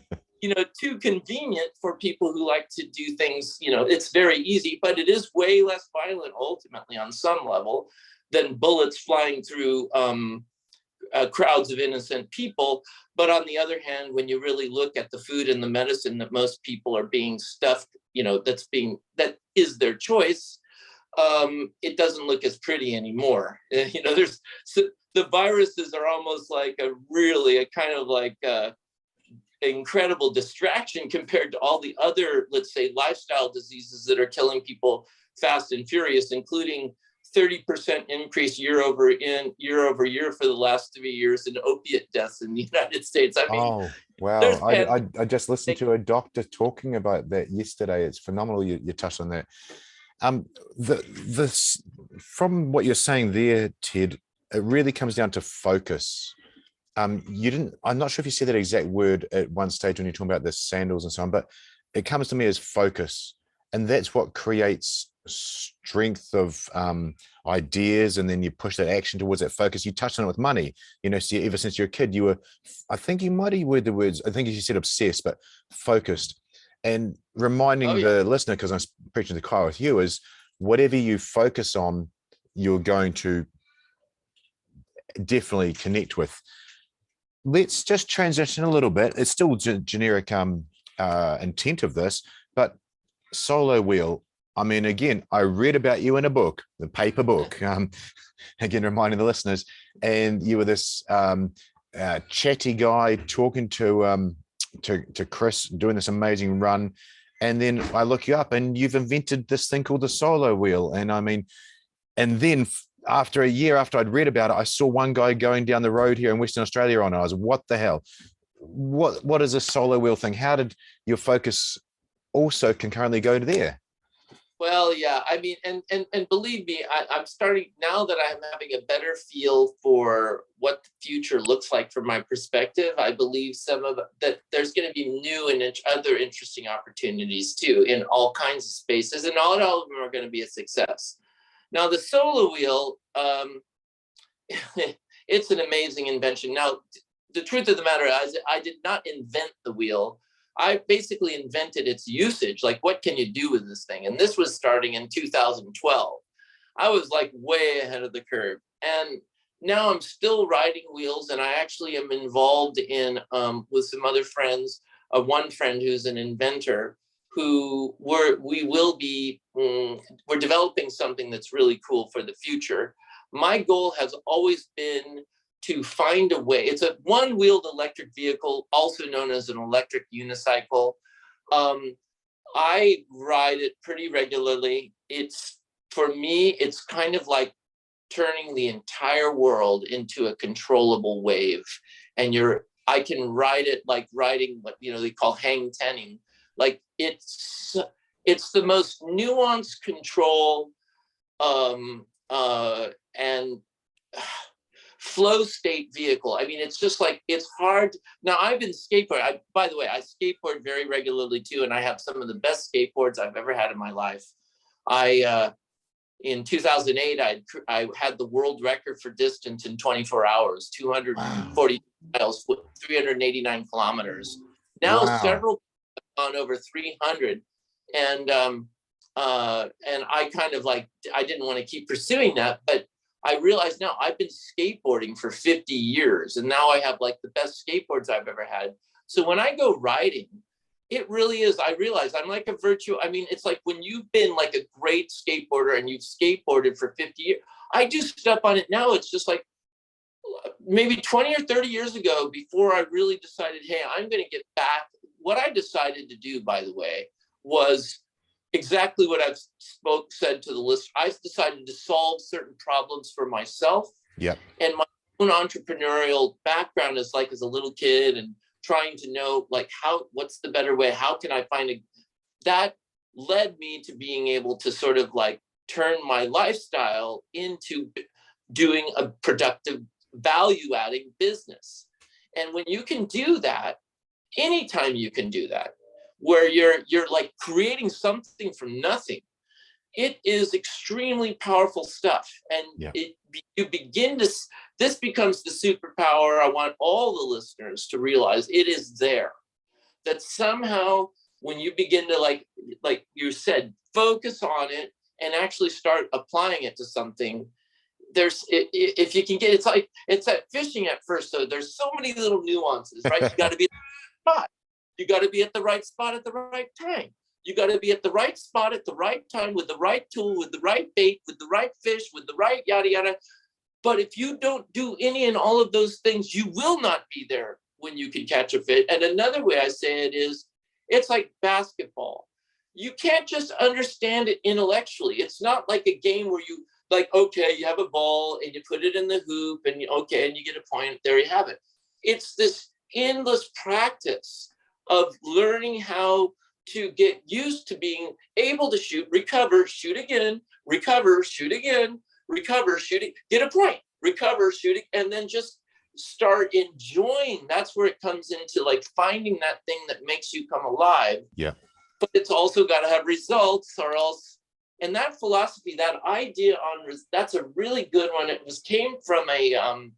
you know, too convenient for people who like to do things, you know, it's very easy, but it is way less violent ultimately on some level than bullets flying through crowds of innocent people. But on the other hand, when you really look at the food and the medicine that most people are being stuffed, you know, that is their choice, it doesn't look as pretty anymore. You know, the viruses are almost like a kind of like incredible distraction compared to all the other, let's say, lifestyle diseases that are killing people fast and furious, including 30% increase year over year for the last 3 years in opiate deaths in the United States. I mean, oh wow, I just listened to a doctor talking about that yesterday. It's phenomenal you touched on that. This from what you're saying there, Ted, it really comes down to focus. I'm not sure if you said that exact word at one stage when you're talking about the sandals and so on, but it comes to me as focus. And that's what creates strength of ideas. And then you push that action towards that focus. You touched on it with money, you know, so ever since you're a kid, you were, I think you might have word the words, I think you said obsessed, but focused. And reminding the listener, because I'm preaching to the choir with you, is whatever you focus on, you're going to definitely connect with. Let's just transition a little bit. It's still generic intent of this, but solo wheel. I mean, again, I read about you in a book, the paper book. Again, reminding the listeners, and you were this chatty guy talking to Chris, doing this amazing run, and then I look you up, and you've invented this thing called the solo wheel. And I mean, and then after a year after I'd read about it, I saw one guy going down the road here in Western Australia on it. I was, what the hell? What is a solo wheel thing? How did your focus also concurrently go to there? Well, yeah, I mean, and believe me, I'm starting now that I'm having a better feel for what the future looks like from my perspective. I believe that there's going to be new and other interesting opportunities too in all kinds of spaces, and not all of them are going to be a success. Now, the solo wheel, it's an amazing invention. Now, the truth of the matter is, I did not invent the wheel. I basically invented its usage. Like, what can you do with this thing? And this was starting in 2012. I was like way ahead of the curve. And now I'm still riding wheels, and I actually am involved in, with some other friends, one friend who's an inventor, who we're developing something that's really cool for the future. My goal has always been to find a way. It's a one-wheeled electric vehicle, also known as an electric unicycle. I ride it pretty regularly. It's for me, it's kind of like turning the entire world into a controllable wave. And I can ride it like riding what, they call hang tenning. Like it's the most nuanced control and flow state vehicle. I mean, it's just like, it's hard. Now, I've been skateboarding. By the way, I skateboard very regularly too, and I have some of the best skateboards I've ever had in my life. In 2008, I had the world record for distance in 24 hours, 240 miles, 389 kilometers. Now, several on over 300. And I kind of like, I didn't want to keep pursuing that, but I realized now I've been skateboarding for 50 years, and now I have like the best skateboards I've ever had. So when I go riding, it really is, I realize I'm like a I mean, it's like when you've been like a great skateboarder and you've skateboarded for 50 years, I do stuff on it now. It's just like maybe 20 or 30 years ago, before I really decided, hey, I'm going to get back. What I decided to do, by the way, was exactly what I've said to the list. I decided to solve certain problems for myself. Yep. And my own entrepreneurial background is like as a little kid and trying to know like what's the better way? How can I find that led me to being able to sort of like turn my lifestyle into doing a productive, value-adding business. And when you can do that, anytime you can do that, where you're like creating something from nothing, it is extremely powerful stuff. And you begin to, this becomes the superpower. I want all the listeners to realize it is there, that somehow when you begin to like you said, focus on it and actually start applying it to something, if you can get, it's like fishing at first. So there's so many little nuances, right? You got to be at the spot. You got to be at the right spot at the right time. You got to be at the right spot at the right time with the right tool, with the right bait, with the right fish, with the right yada, yada. But if you don't do any and all of those things, you will not be there when you can catch a fish. And another way I say it is, it's like basketball. You can't just understand it intellectually. It's not like a game where you like, okay, you have a ball and you put it in the hoop and and you get a point. There you have it. It's this endless practice of learning how to get used to being able to shoot, recover, shoot again, recover, shoot again, recover, shooting, get a point, recover, shooting, and then just start enjoying. That's where it comes into like finding that thing that makes you come alive. Yeah. But it's also got to have results or else. And that philosophy, that idea that's a really good one. It came from a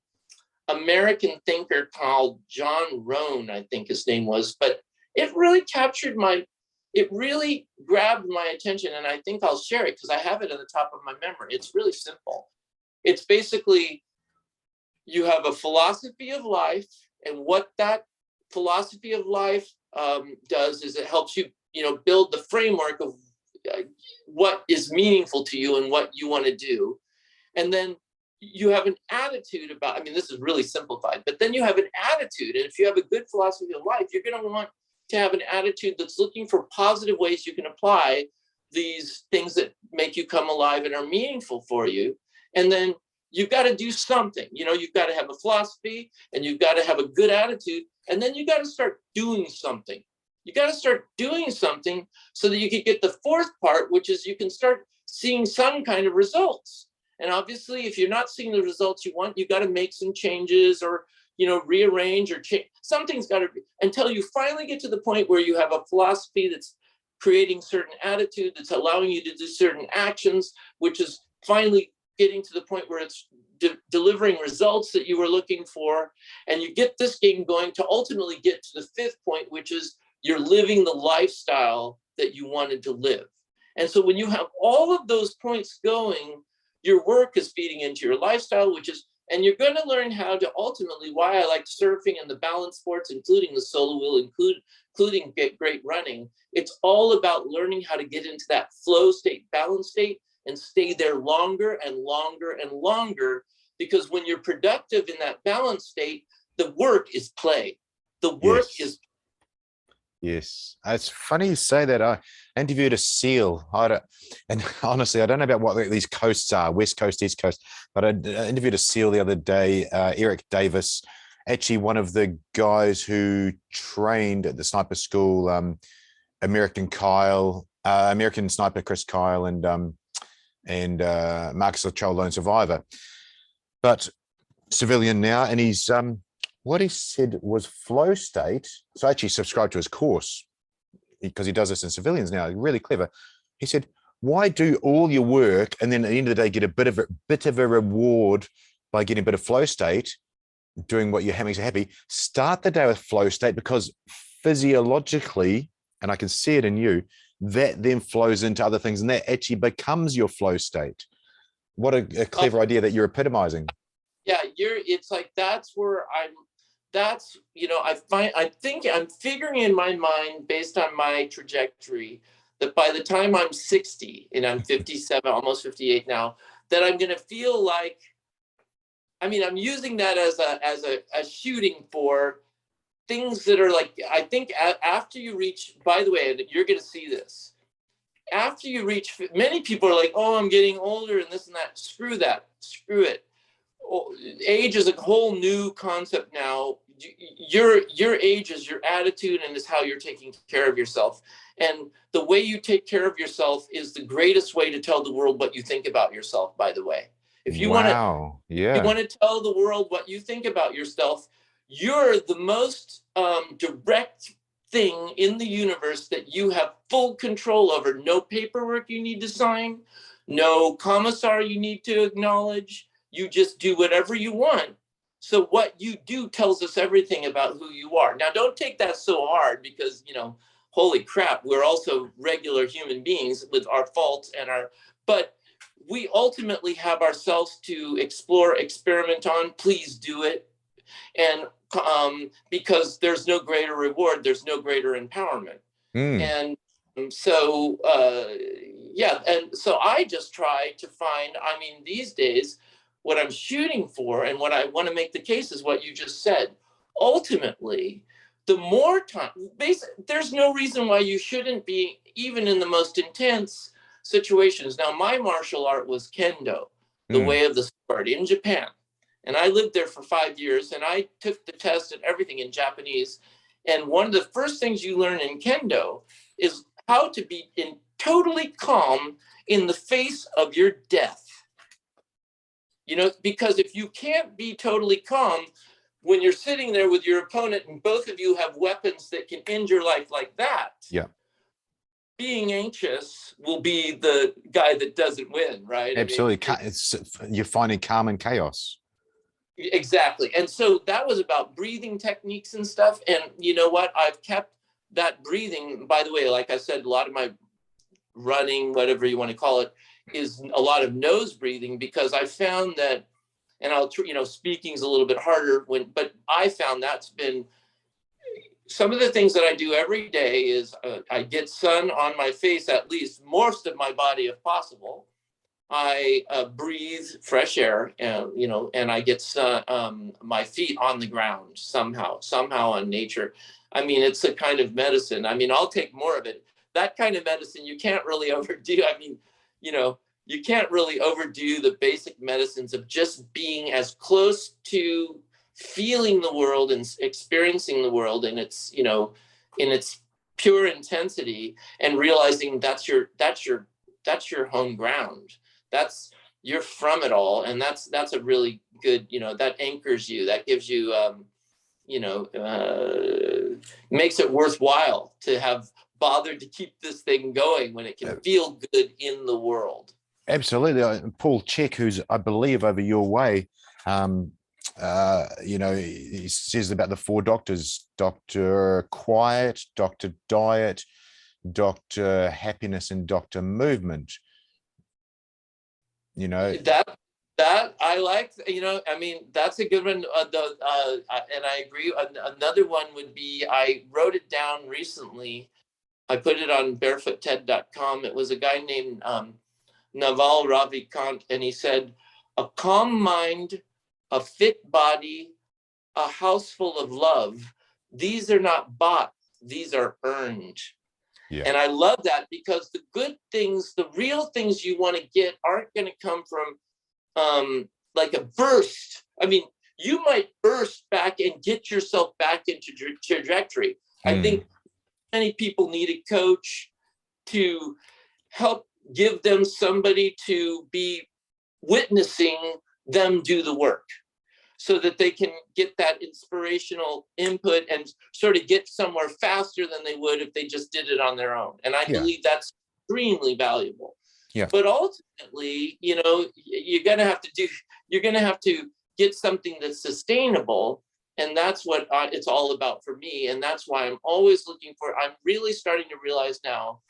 American thinker called John Rohn, I think his name was, but it really it really grabbed my attention, and I think I'll share it because I have it at the top of my memory. It's really simple. It's basically, you have a philosophy of life, and what that philosophy of life does is it helps you, build the framework of what is meaningful to you and what you want to do. And then you have an attitude about, this is really simplified, but then you have an attitude. And if you have a good philosophy of life, you're going to want to have an attitude that's looking for positive ways you can apply these things that make you come alive and are meaningful for you. And then you've got to do something, you've got to have a philosophy and you've got to have a good attitude. And then you got to start doing something. You got to start doing something so that you can get the fourth part, which is you can start seeing some kind of results. And obviously, if you're not seeing the results you want, you got to make some changes or, rearrange or change. Something's got to be, until you finally get to the point where you have a philosophy that's creating certain attitude, that's allowing you to do certain actions, which is finally getting to the point where it's delivering results that you were looking for. And you get this game going to ultimately get to the fifth point, which is you're living the lifestyle that you wanted to live. And so when you have all of those points going, your work is feeding into your lifestyle, and you're going to learn how to ultimately, why I like surfing and the balance sports, including the solo wheel, including great running. It's all about learning how to get into that flow state, balance state, and stay there longer and longer and longer. Because when you're productive in that balance state, the work is play. The work is. Yes, it's funny you say that. I interviewed a SEAL. And honestly, I don't know about what these coasts are, West Coast, East Coast, but I interviewed a SEAL the other day, Eric Davis, actually one of the guys who trained at the sniper school, American sniper Chris Kyle, and Marcus Lachol, lone survivor, but civilian now. And he's what he said was flow state. So I actually subscribed to his course because he does this in civilians now. Really clever. He said, why do all your work and then at the end of the day get a bit of a reward by getting a bit of flow state, doing what makes you happy? Start the day with flow state, because physiologically, and I can see it in you, that then flows into other things and that actually becomes your flow state. What a clever idea that you're epitomizing. Yeah, it's like, that's where I think I'm figuring in my mind, based on my trajectory, that by the time I'm 60, and I'm 57, almost 58 now, that I'm going to feel like, I'm using that as a shooting for things that are like, I think after you reach, by the way, and you're going to see this, after you reach, many people are like, oh, I'm getting older and this and that. Screw that. Screw it. Age is a whole new concept now. Your age is your attitude, and is how you're taking care of yourself. And the way you take care of yourself is the greatest way to tell the world what you think about yourself, by the way. If you want to tell the world what you think about yourself, you're the most direct thing in the universe that you have full control over. No paperwork you need to sign, no commissar you need to acknowledge. You just do whatever you want. So what you do tells us everything about who you are. Now, don't take that so hard, because, holy crap, we're also regular human beings with our faults but we ultimately have ourselves to explore, experiment on. Please do it. And because there's no greater reward, there's no greater empowerment. And so, and so I just try to find, these days, what I'm shooting for and what I want to make the case is what you just said. Ultimately, the more time, there's no reason why you shouldn't be, even in the most intense situations. Now, my martial art was Kendo, the way of the sword, in Japan. And I lived there for 5 years, and I took the test and everything in Japanese. And one of the first things you learn in Kendo is how to be totally calm in the face of your death. Because if you can't be totally calm when you're sitting there with your opponent and both of you have weapons that can end your life like that, being anxious will be the guy that doesn't win, right? Absolutely. You're finding calm in chaos. Exactly. And so that was about breathing techniques and stuff. And you know what? I've kept that breathing. By the way, like I said, a lot of my running, whatever you want to call it, is a lot of nose breathing, because I found that, and speaking's a little bit harder but I found that's been some of the things that I do every day is I get sun on my face, at least most of my body if possible. I breathe fresh air, and and I get my feet on the ground somehow on nature. It's a kind of medicine. I'll take more of it. That kind of medicine you can't really overdo. You can't really overdo the basic medicines of just being as close to feeling the world and experiencing the world in its pure intensity, and realizing that's your home ground. You're from it all, and that's a really good, that anchors you, that gives you makes it worthwhile to have bothered to keep this thing going when it can feel good in the world. Absolutely. Paul Check, who's I believe over your way, he says about the 4 doctors: Dr. Quiet, Dr. Diet, Dr. Happiness, and Dr. Movement. That I like, that's a good one. And I agree. Another one would be, I wrote it down recently. I put it on BarefootTed.com. It was a guy named Naval Ravikant, and he said, a calm mind, a fit body, a house full of love. These are not bought, these are earned. Yeah. And I love that, because the good things, the real things you want to get aren't going to come from like a burst. I mean, you might burst back and get yourself back into trajectory. I think many people need a coach to help give them somebody to be witnessing them do the work, so that they can get that inspirational input and sort of get somewhere faster than they would if they just did it on their own. And I believe that's extremely valuable. Yeah. But ultimately, you know, you're going to have to get something that's sustainable. And that's what it's all about for me. And that's why I'm always I'm really starting to realize now,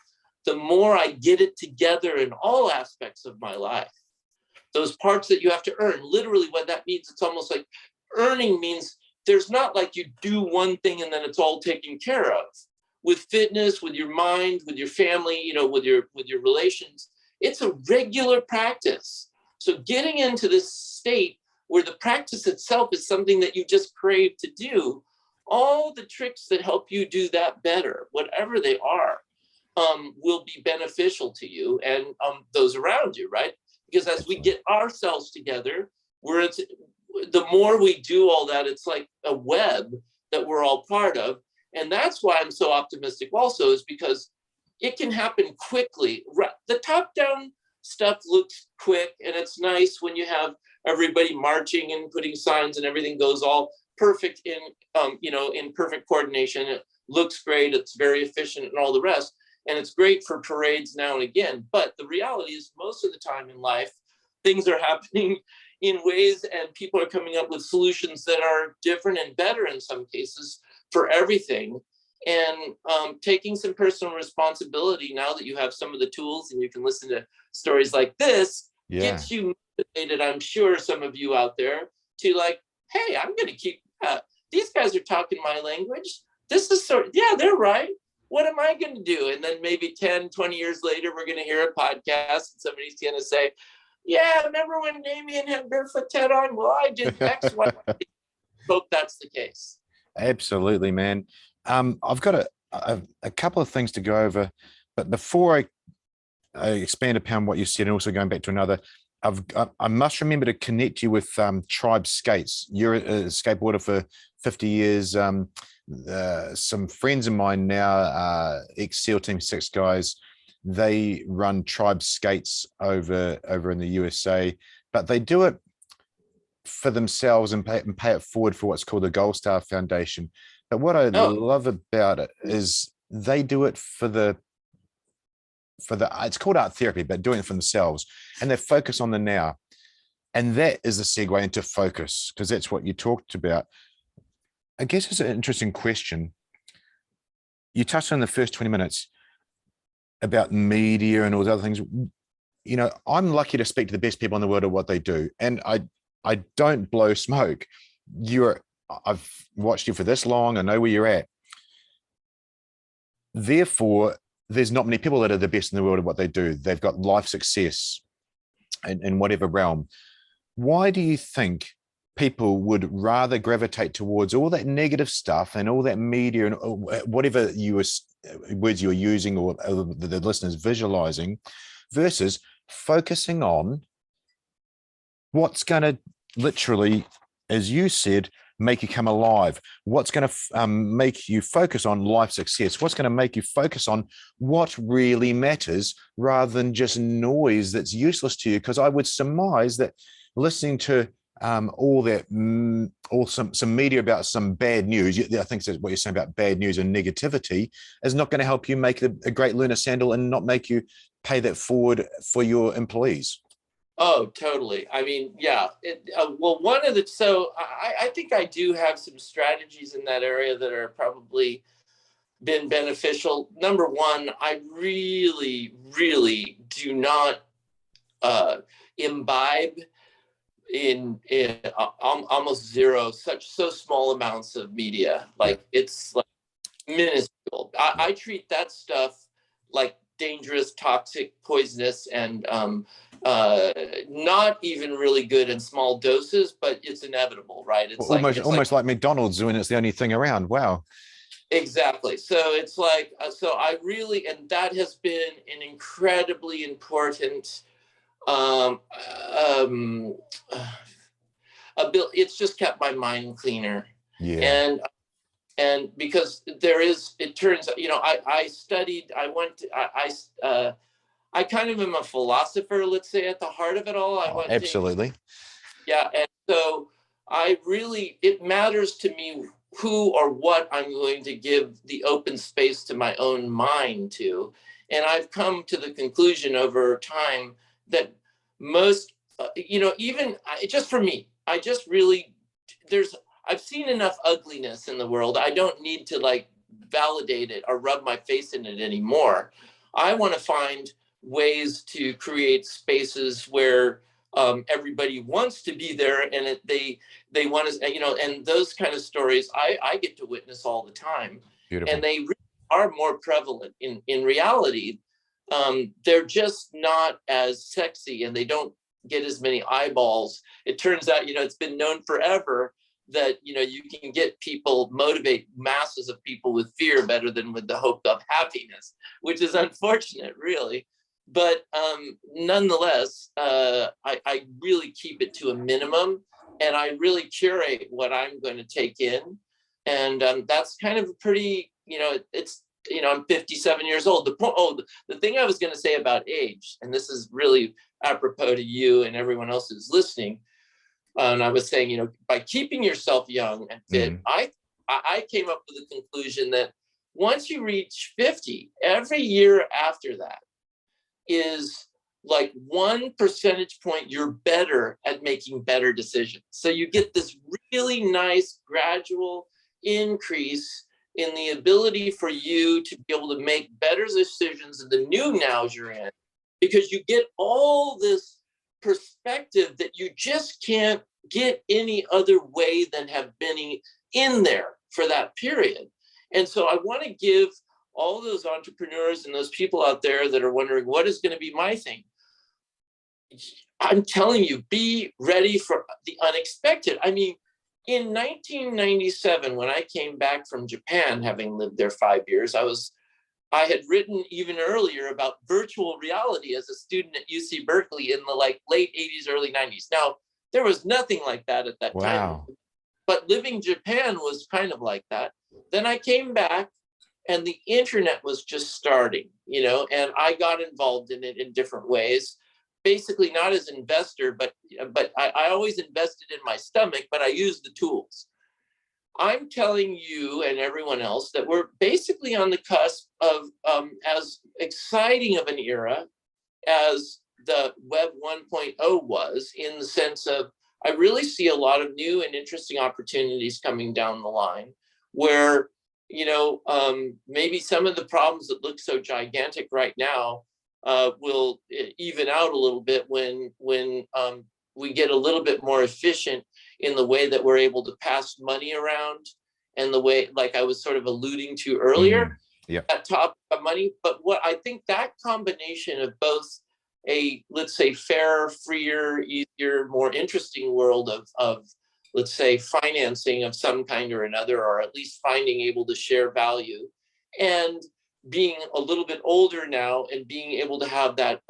the more I get it together in all aspects of my life, those parts that you have to earn, literally what that means, it's almost like earning means there's not like you do one thing and then it's all taken care of. With fitness, with your mind, with your family, you know, with your relations, it's a regular practice. So getting into this state where the practice itself is something that you just crave to do, all the tricks that help you do that better, whatever they are, will be beneficial to you and those around you, right? Because as we get ourselves together, the more we do all that, it's like a web that we're all part of. And that's why I'm so optimistic also, is because it can happen quickly. The top-down stuff looks quick, and it's nice when you have everybody marching and putting signs and everything goes all perfect in perfect coordination. It looks great, it's very efficient and all the rest. And it's great for parades now and again. But the reality is, most of the time in life, things are happening in ways and people are coming up with solutions that are different and better in some cases for everything. And taking some personal responsibility, now that you have some of the tools and you can listen to stories like this, gets you motivated, I'm sure, some of you out there, to like, hey, I'm going to keep, these guys are talking my language. This is they're right. What am I going to do? And then maybe 10, 20 years later, we're going to hear a podcast and somebody's going to say, yeah, remember when Damien had Barefoot TED on? Well, I did X, Y. Hope that's the case. Absolutely, man. I've got a couple of things to go over, but before I expand upon what you said, and also going back to another, I must remember to connect you with Tribe Skates. You're a skateboarder for 50 years. Some friends of mine now, ex-SEAL Team 6 guys, they run Tribe Skates over in the USA, but they do it for themselves and pay it forward for what's called the Gold Star Foundation. But what I love about it is they do it for the it's called art therapy, but doing it for themselves, and they focus on the now. And that is the segue into focus, because that's what you talked about. I guess it's an interesting question. You touched on the first 20 minutes about media and all those other things. You know, I'm lucky to speak to the best people in the world of what they do. And I don't blow smoke. I've watched you for this long. I know where you're at. Therefore, there's not many people that are the best in the world of what they do. They've got life success in whatever realm. Why do you think people would rather gravitate towards all that negative stuff and all that media and whatever words you're using or the listeners visualizing, versus focusing on what's going to literally, as you said, make you come alive? What's going to make you focus on life success? What's going to make you focus on what really matters, rather than just noise that's useless to you? Because I would surmise that listening to some media about some bad news, I think that's what you're saying about bad news and negativity, is not going to help you make a great lunar sandal and not make you pay that forward for your employees. Oh, totally. I mean, yeah. I think I do have some strategies in that area that are probably been beneficial. Number one, I really, really do not imbibe in almost zero, so small amounts of media. Like it's like minuscule. I treat that stuff like dangerous, toxic, poisonous, and not even really good in small doses, but it's inevitable, right? It's almost like McDonald's when it's the only thing around. Wow. Exactly. So it's like, so I really, and that has been an incredibly important um, um, ability. It's just kept my mind cleaner. Yeah. And because there is, it turns out, I studied, I went, I kind of am a philosopher, let's say, at the heart of it all. I Oh, went to, absolutely. yeah. And so it matters to me who or what I'm going to give the open space to my own mind to. And I've come to the conclusion over time that most, even just for me, I just really, I've seen enough ugliness in the world. I don't need to like validate it or rub my face in it anymore. I want to find ways to create spaces where everybody wants to be there, and they want to, and those kind of stories I get to witness all the time, and Beautiful. they really are more prevalent in reality. They're just not as sexy, and they don't get as many eyeballs. It turns out, it's been known forever that you can get people, motivate masses of people with fear better than with the hope of happiness, which is unfortunate, really. But nonetheless, I really keep it to a minimum, and I really curate what I'm going to take in. And that's kind of a pretty, it's, I'm 57 years old. The thing I was going to say about age, and this is really apropos to you and everyone else who's listening. And I was saying, by keeping yourself young and fit, I came up with the conclusion that once you reach 50, every year after that is like 1 percentage point you're better at making better decisions. So you get this really nice gradual increase in the ability for you to be able to make better decisions in the new nows you're in, because you get all this perspective that you just can't get any other way than have been in there for that period. And so I want to give all those entrepreneurs and those people out there that are wondering what is going to be my thing. I'm telling you, be ready for the unexpected. I mean, in 1997, when I came back from Japan, having lived there 5 years, I had written even earlier about virtual reality as a student at UC Berkeley in the late 80s, early 90s. Now, there was nothing like that at that time, Wow. but living in Japan was kind of like that. Then I came back, and the internet was just starting, and I got involved in it in different ways. Basically, not as an investor, but I always invested in my stomach, but I used the tools. I'm telling you and everyone else that we're basically on the cusp of as exciting of an era as the Web 1.0 was, in the sense of I really see a lot of new and interesting opportunities coming down the line where, maybe some of the problems that look so gigantic right now will even out a little bit when we get a little bit more efficient in the way that we're able to pass money around, and the way, like I was sort of alluding to earlier, Yep. that top of money. But what I think, that combination of both a, let's say, fairer, freer, easier, more interesting world of let's say financing of some kind or another, or at least finding able to share value, and being a little bit older now and being able to have that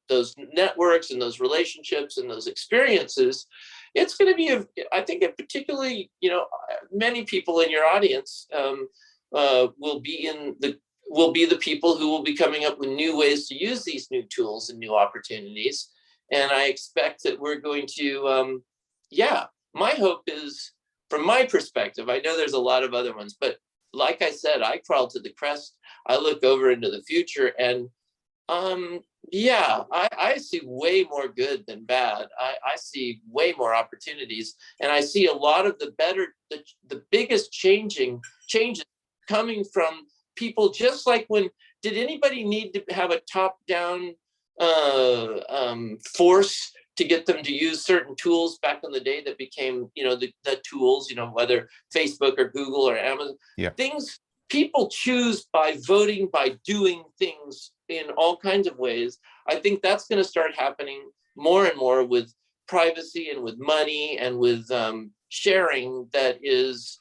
those networks and those relationships and those experiences, it's going to be I think a particularly, many people in your audience will be the people who will be coming up with new ways to use these new tools and new opportunities. And I expect that we're going to my hope is, from my perspective, I know there's a lot of other ones, but like I said, I crawl to the crest. I look over into the future, and I see way more good than bad. I see way more opportunities, and I see a lot of the biggest changes coming from people. Just like, when did anybody need to have a top-down force to get them to use certain tools back in the day that became, the tools, whether Facebook or Google or Amazon, things people choose by voting, by doing things in all kinds of ways. I think that's going to start happening more and more with privacy and with money and with sharing that is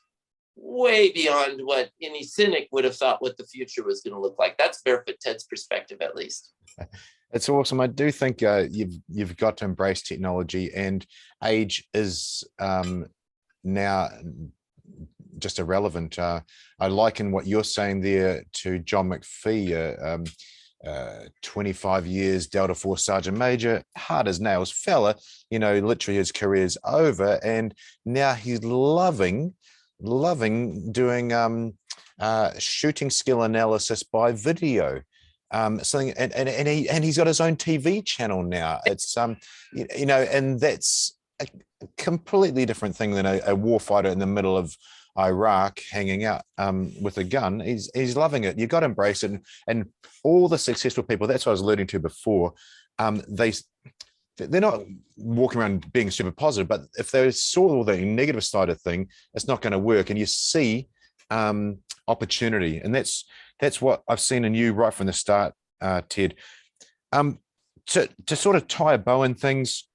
way beyond what any cynic would have thought what the future was going to look like. That's Barefoot Ted's perspective, at least. It's awesome. I do think you've got to embrace technology, and age is now just irrelevant. I liken what you're saying there to John McPhee, 25 years, Delta Force Sergeant Major, hard as nails fella, literally his career's over. And now he's loving doing shooting skill analysis by video. Something, and he's got his own TV channel now. It's and that's a completely different thing than a warfighter in the middle of Iraq hanging out with a gun. He's loving it. You've got to embrace it. And all the successful people, that's what I was alluding to before, they're not walking around being super positive, but if they saw all the negative side of thing, it's not going to work. And you see opportunity. And that's what I've seen in you right from the start, Ted. To sort of tie a bow in things,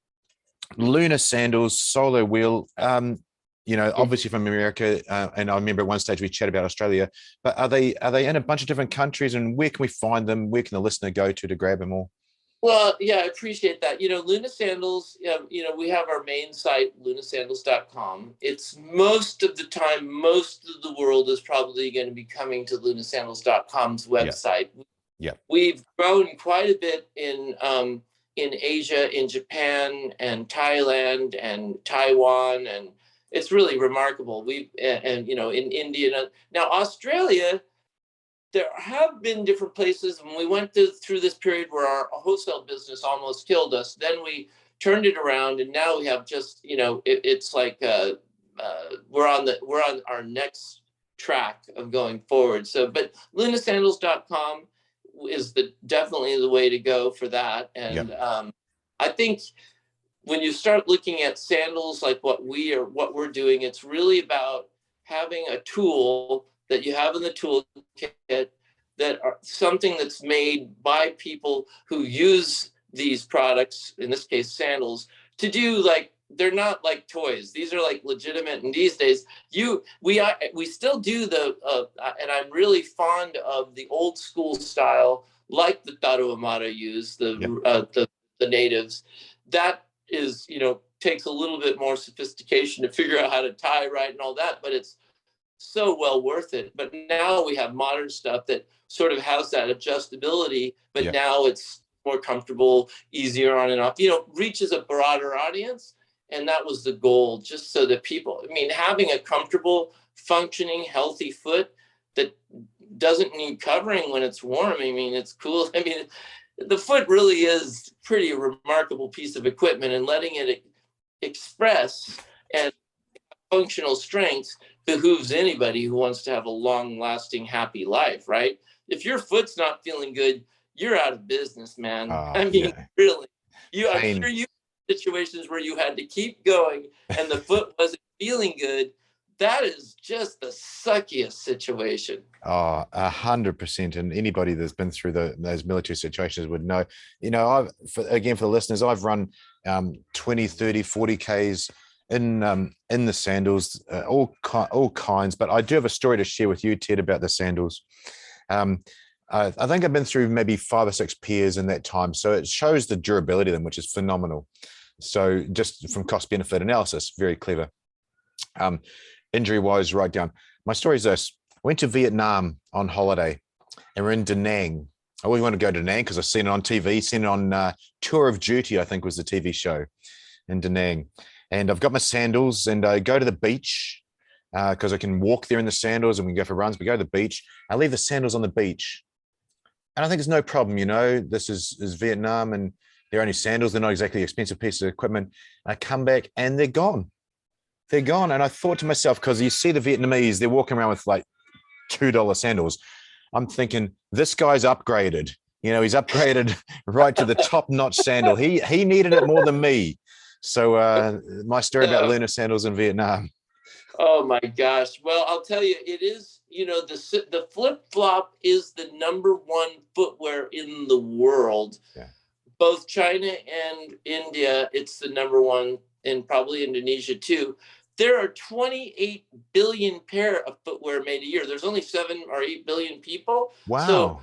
lunar sandals, solo wheel, obviously from America, and I remember at one stage we chatted about Australia, but are they in a bunch of different countries, and where can we find them? Where can the listener go to grab them all? Well, yeah, I appreciate that. Luna Sandals, we have our main site, lunasandals.com. It's most of the time, most of the world is probably going to be coming to lunasandals.com's website. Yeah. We've grown quite a bit in Asia, in Japan and Thailand and Taiwan, and it's really remarkable. In India. Now, Australia, there have been different places, and we went through this period where our wholesale business almost killed us. Then we turned it around, and now we have just, it's like we're on our next track of going forward. So, but lunasandals.com is definitely the way to go for that. And I think when you start looking at sandals like what we're doing, it's really about having a tool that you have in the toolkit that are something that's made by people who use these products, in this case sandals, to do, like, they're not like toys. These are like legitimate. And these days, we still do and I'm really fond of the old school style, like the Tarahumara use, the natives. That is, takes a little bit more sophistication to figure out how to tie right and all that, but it's so well worth it. But now we have modern stuff that sort of has that adjustability, but now it's more comfortable, easier on and off, reaches a broader audience. And that was the goal, just so that people, having a comfortable, functioning, healthy foot that doesn't need covering when it's warm. It's cool. The foot really is pretty remarkable piece of equipment, and letting it express and functional strengths behooves anybody who wants to have a long-lasting, happy life, right? If your foot's not feeling good, you're out of business, man. Really. I'm sure you situations where you had to keep going and the foot wasn't feeling good. That is just the suckiest situation. 100%. And anybody that's been through those military situations would know. For the listeners, I've run 20, 30, 40 Ks in the sandals, all kinds. But I do have a story to share with you, Ted, about the sandals. I think I've been through maybe 5 or 6 pairs in that time. So it shows the durability of them, which is phenomenal. So just from cost benefit analysis, very clever. Injury wise, right down. My story is this: I went to Vietnam on holiday, and we're in Da Nang. I always want to go to Da Nang because I've seen it on TV, seen it on Tour of Duty, I think was the TV show in Da Nang. And I've got my sandals, and I go to the beach because I can walk there in the sandals, and we can go for runs. We go to the beach. I leave the sandals on the beach, and I think it's no problem. This is Vietnam, and they're only sandals. They're not exactly expensive pieces of equipment. I come back, and they're gone. They're gone. And I thought to myself, because you see the Vietnamese, they're walking around with like $2 sandals. I'm thinking, this guy's upgraded. He's upgraded right to the top-notch sandal. He needed it more than me. So my story about lunar sandals in Vietnam. Oh my gosh. Well, I'll tell you, it is, the flip-flop is the #1 footwear in the world. Yeah. Both China and India, it's the #1, and probably Indonesia too. there are 28 billion pair of footwear made a year. There's only 7 or 8 billion people. Wow. So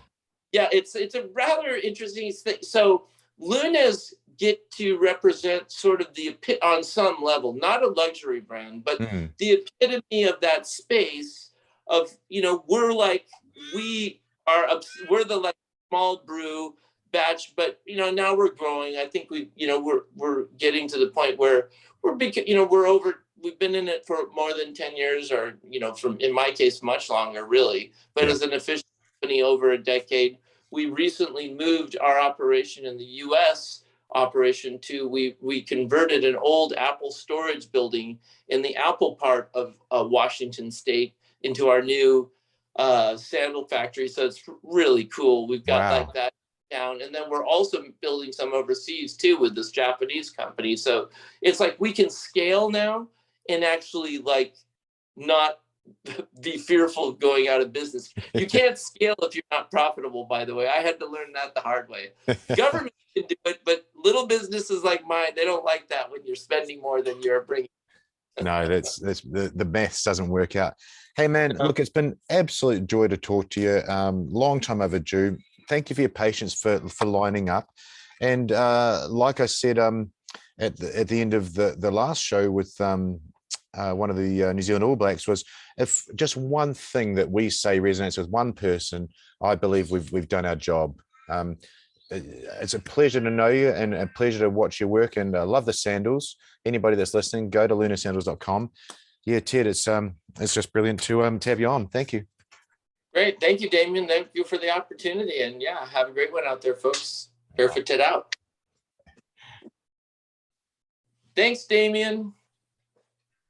yeah, it's a rather interesting thing. So Lunas get to represent sort of on some level, not a luxury brand, but the epitome of that space of, you know, we're the like small brew batch, but you know, now we're growing. I think we're getting to the point where we've been in it for more than 10 years, or, you know, in my case, much longer, really. But as an official company, over a decade. We recently moved our operation in the U.S. operation to, we converted an old Apple storage building in the Apple part of Washington State into our new sandal factory. So it's really cool. We've got like that down. And then we're also building some overseas too with this Japanese company. So it's like we can scale now and actually like not be fearful of going out of business. You can't scale if you're not profitable, by the way. I had to learn that the hard way. Government can do it, but little businesses like mine, they don't like that when you're spending more than you're bringing. No, that's the maths doesn't work out. Hey man, look, it's been absolute joy to talk to you. Long time overdue. Thank you for your patience for lining up. And like I said, at the end of the last show with one of the New Zealand All Blacks, was if just one thing that we say resonates with one person, I believe we've done our job. It's a pleasure to know you and a pleasure to watch your work, and I love the sandals. Anybody that's listening, go to lunasandals.com. Yeah, Ted, it's just brilliant to have you on. Thank you. Great. Thank you, Damien. Thank you for the opportunity. And yeah, have a great one out there, folks. Barefoot Ted out. Thanks, Damien.